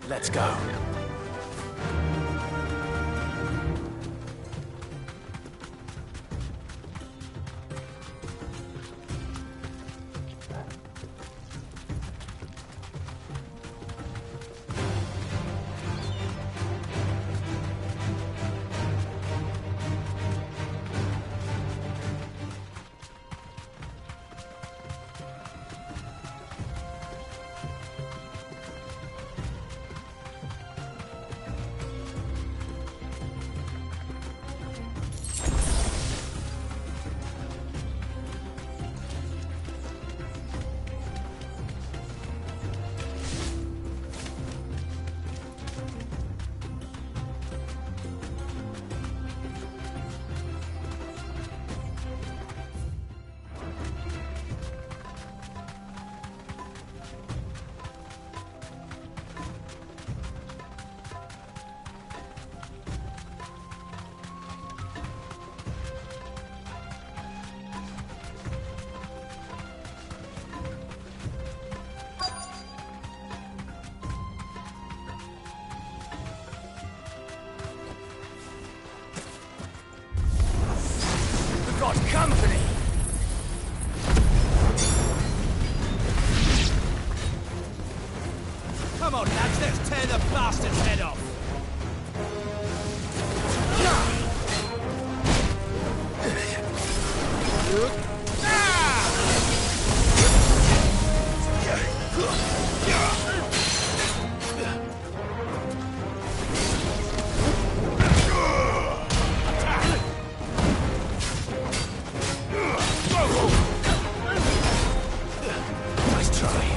S3: Let's go.
S1: Got company!
S14: Come on, lads, let's tear the bastard's head off!
S1: Nice try.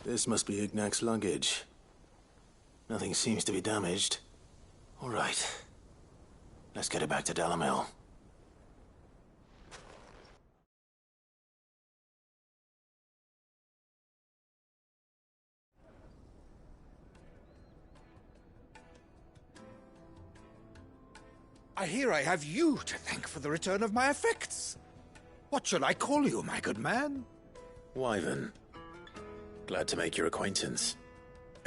S3: This must be Ignac's luggage. Nothing seems to be damaged. All right. Let's get it back to Dalamil.
S2: I hear I have you to thank for the return of my effects. What shall I call you, my good man?
S3: Wyvern. Glad to make your acquaintance.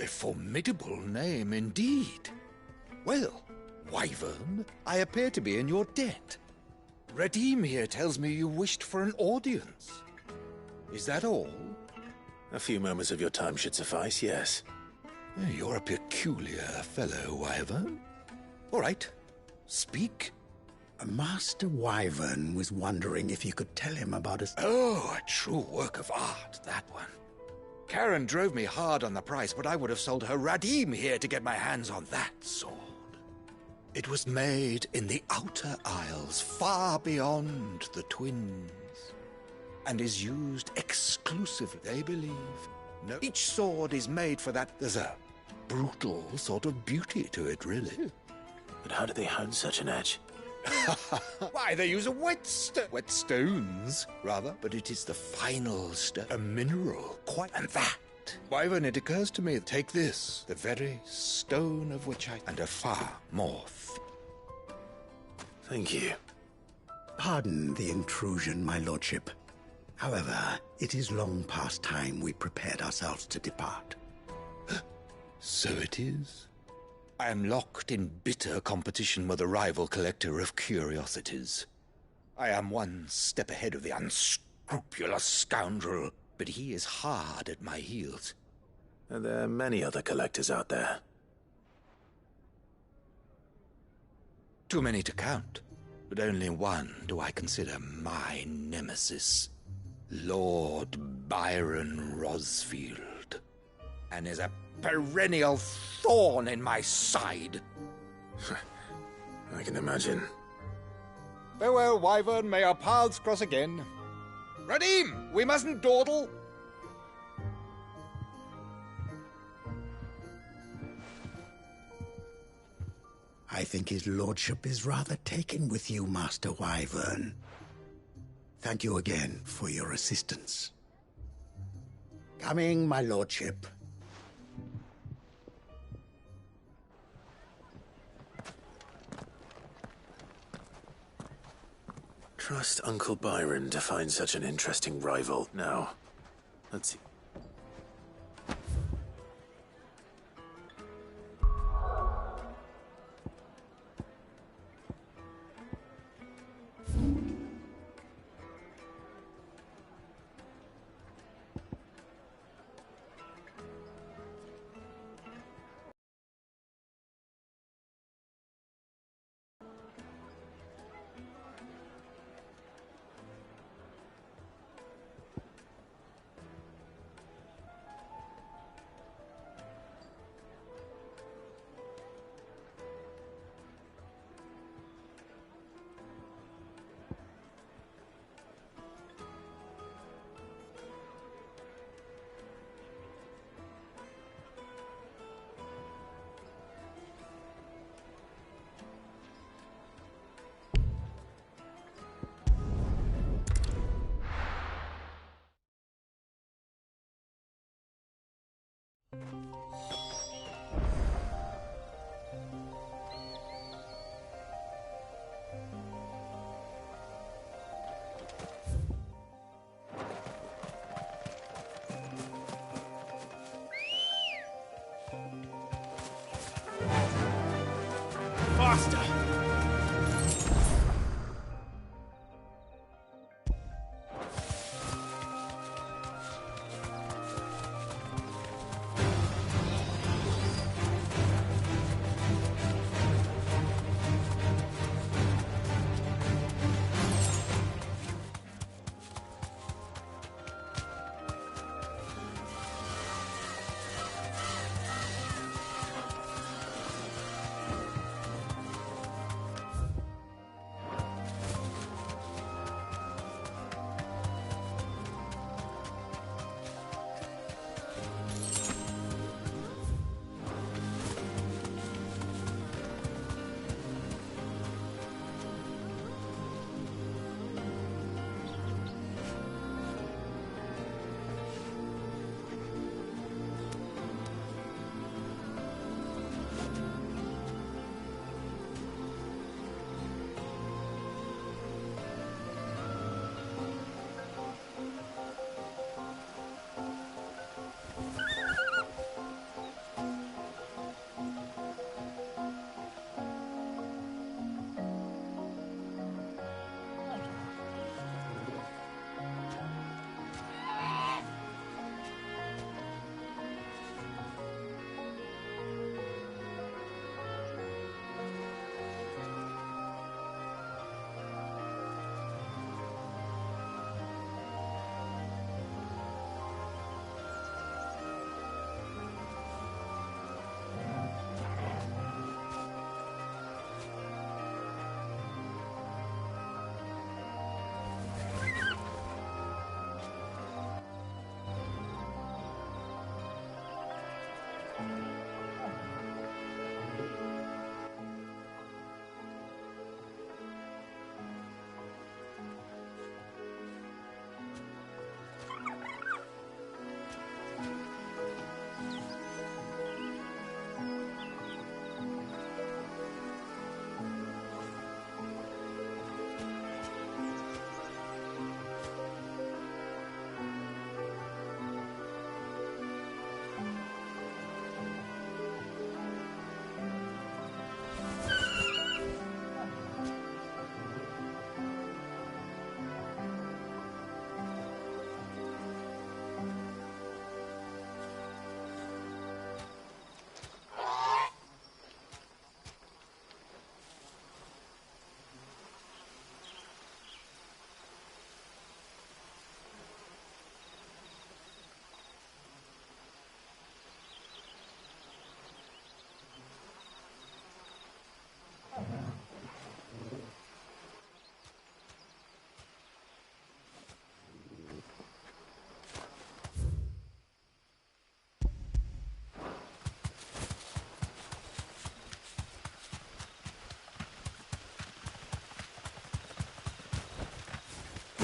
S2: A formidable name indeed. Well, Wyvern, I appear to be in your debt. Redeem here tells me you wished for an audience. Is that all?
S3: A few moments of your time should suffice, yes.
S2: You're a peculiar fellow, Wyvern. All right, speak.
S21: Master Wyvern was wondering if you could tell him about his...
S2: Oh, a true work of art, that one. Karen drove me hard on the price, but I would have sold her Radim here to get my hands on that sword. It was made in the Outer Isles, far beyond the Twins, and is used exclusively, they believe. No, each sword is made for that. There's a brutal sort of beauty to it, really.
S3: But how do they hone such an edge?
S2: Why, they use wet stones, rather. But it is the final stone, a mineral, quite. And that, Wyvern, it occurs to me, take this, the very stone of which and a far more.
S3: Thank you.
S21: Pardon the intrusion, my lordship. However, it is long past time we prepared ourselves to depart.
S2: So it is. I am locked in bitter competition with a rival collector of curiosities. I am one step ahead of the unscrupulous scoundrel, but he is hard at my heels.
S3: And there are many other collectors out there.
S2: Too many to count, but only one do I consider my nemesis, Lord Byron Rosfield. and is a perennial thorn in my side.
S3: I can imagine.
S2: Farewell, Wyvern. May our paths cross again. Radim, we mustn't dawdle.
S21: I think his lordship is rather taken with you, Master Wyvern. Thank you again for your assistance. Coming, my lordship.
S3: Trust Uncle Byron to find such an interesting rival. Now, let's see.
S1: Faster!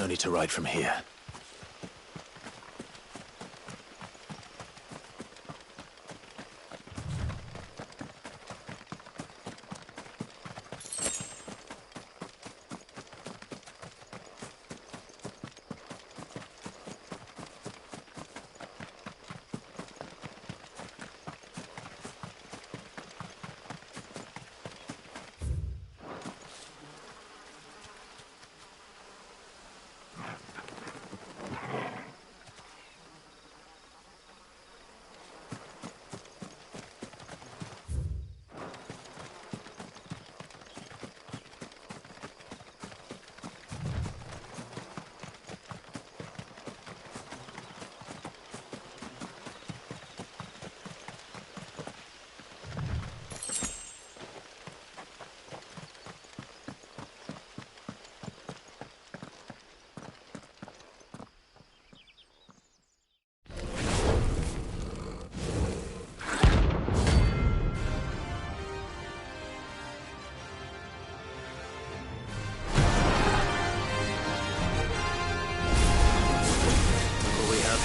S3: need to ride from here.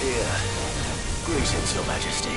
S3: Here. Greetings, Your Majesty.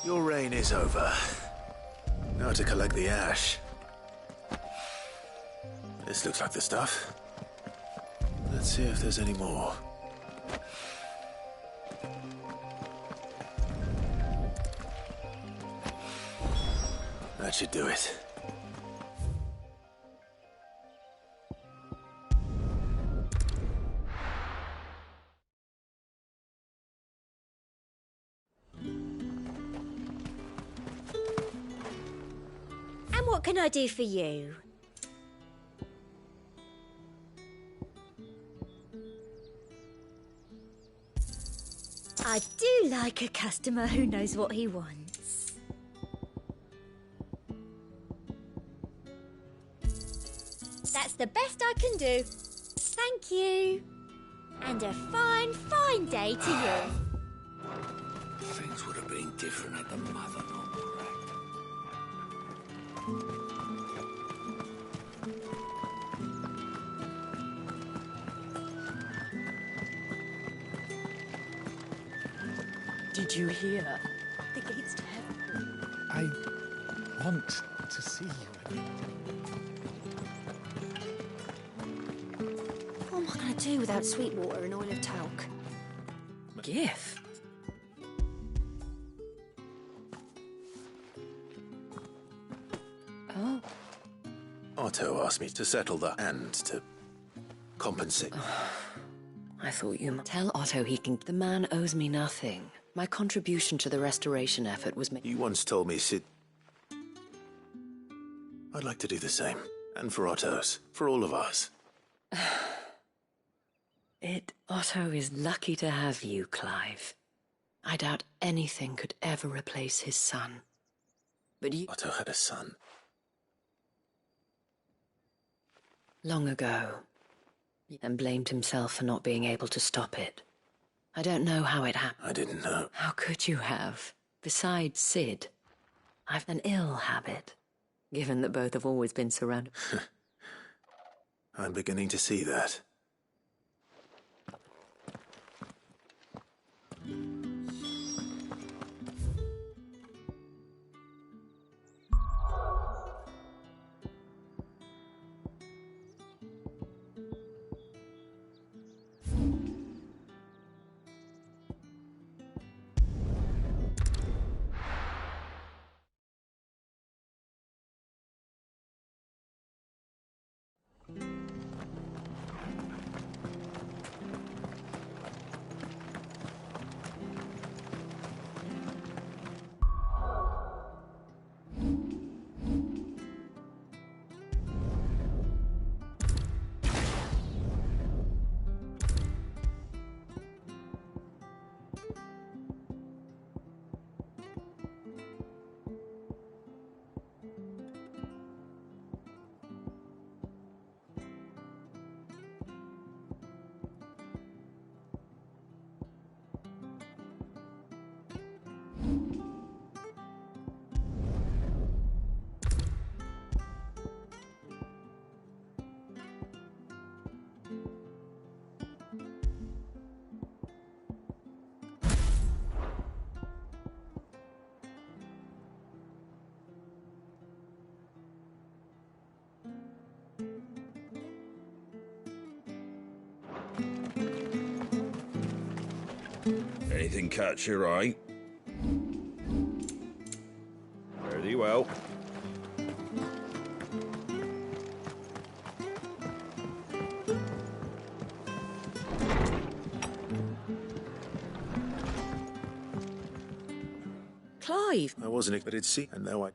S3: Your reign is over. Now to collect the ash. This looks like the stuff. Let's see if there's any more. That should do it.
S13: What can I do for you? I do like a customer who knows what he wants. That's the best I can do. Thank you. And a fine, fine day to you.
S6: Things would have been different at the mother.
S19: Did you hear? The gates to heaven.
S4: I want to see you again.
S5: What am I going to do without sweet water and oil of talc?
S19: Gift? Oh.
S3: Otto asked me to settle that and to compensate.
S19: I thought you might tell Otto he can... The man owes me nothing. My contribution to the restoration effort was made...
S3: You once told me, Sid... I'd like to do the same. And for Otto's. For all of us.
S19: Otto is lucky to have you, Clive. I doubt anything could ever replace his son. But you...
S3: Otto had a son.
S19: Long ago. And blamed himself for not being able to stop it. I don't know how it happened.
S3: I didn't know.
S19: How could you have? Besides Sid, I've an ill habit, given that both have always been surrounded.
S3: I'm beginning to see that.
S11: Anything catch your eye? Very well.
S3: Clive! I wasn't expected to see, and now I...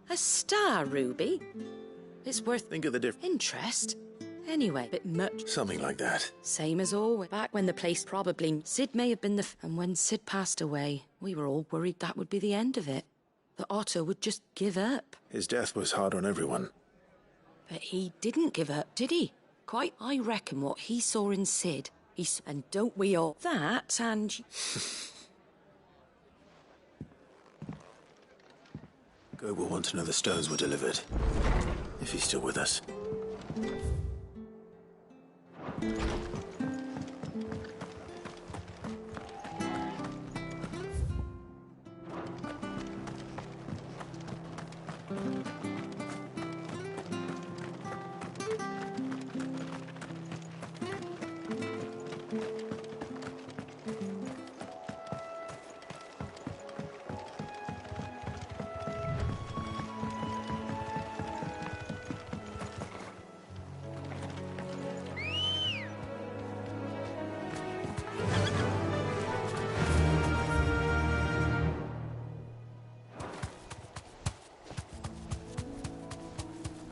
S8: A star, Ruby? It's worth...
S3: Think of the difference.
S8: Interest? Anyway, bit much.
S3: Something like that.
S8: Same as always. Back when the place probably... Sid may have been the... And when Sid passed away, we were all worried that would be the end of it. That Otto would just give up.
S3: His death was hard on everyone.
S8: But he didn't give up, did he? Quite, I reckon what he saw in Sid... And don't we all? That and...
S3: Go will want to know the stones were delivered. If he's still with us.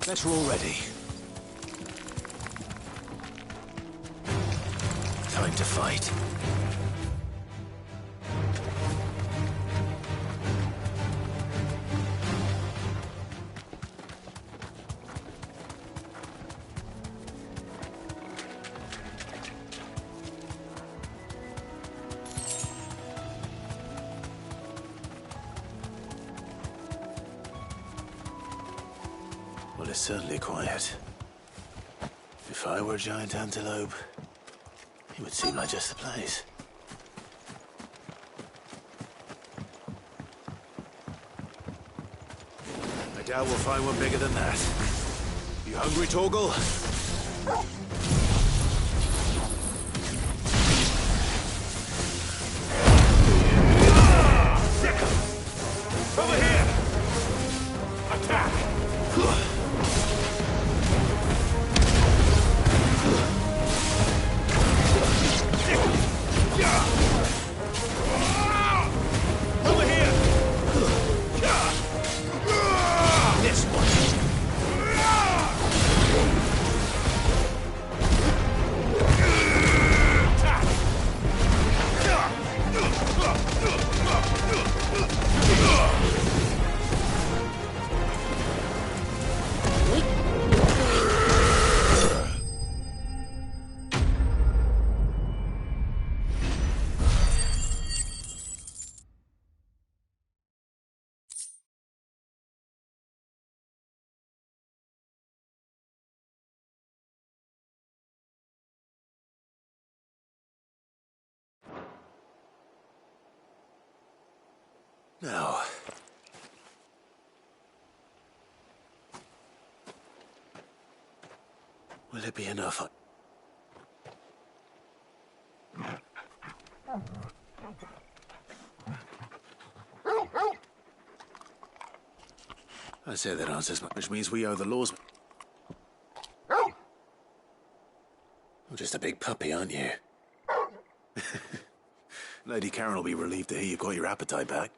S15: Better already.
S3: Time to fight. Well, it's certainly quiet. If I were a giant antelope, it would seem like just the place. I doubt we'll find one bigger than that. You hungry, Torgal?
S15: Over here! Attack! Over here! This one!
S3: Now... will it be enough? I say that answers much, which means we owe the laws. You're just a big puppy, aren't you? Lady Karen will be relieved to hear you've got your appetite back.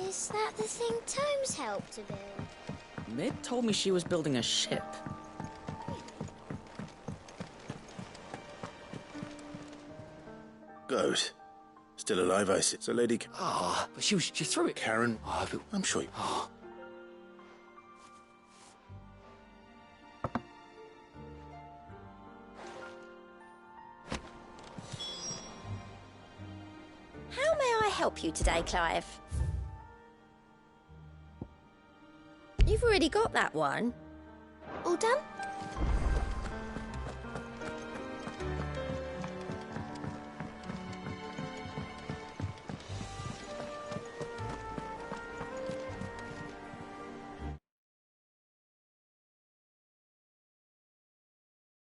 S13: Is that the thing Tomes helped to build?
S17: Mid told me she was building a ship.
S3: Good. Still alive, I see. So, Lady...
S17: Ah, but she threw it.
S3: Karen, I'm sure you...
S5: How may I help you today, Clive? You've already got that one. All done?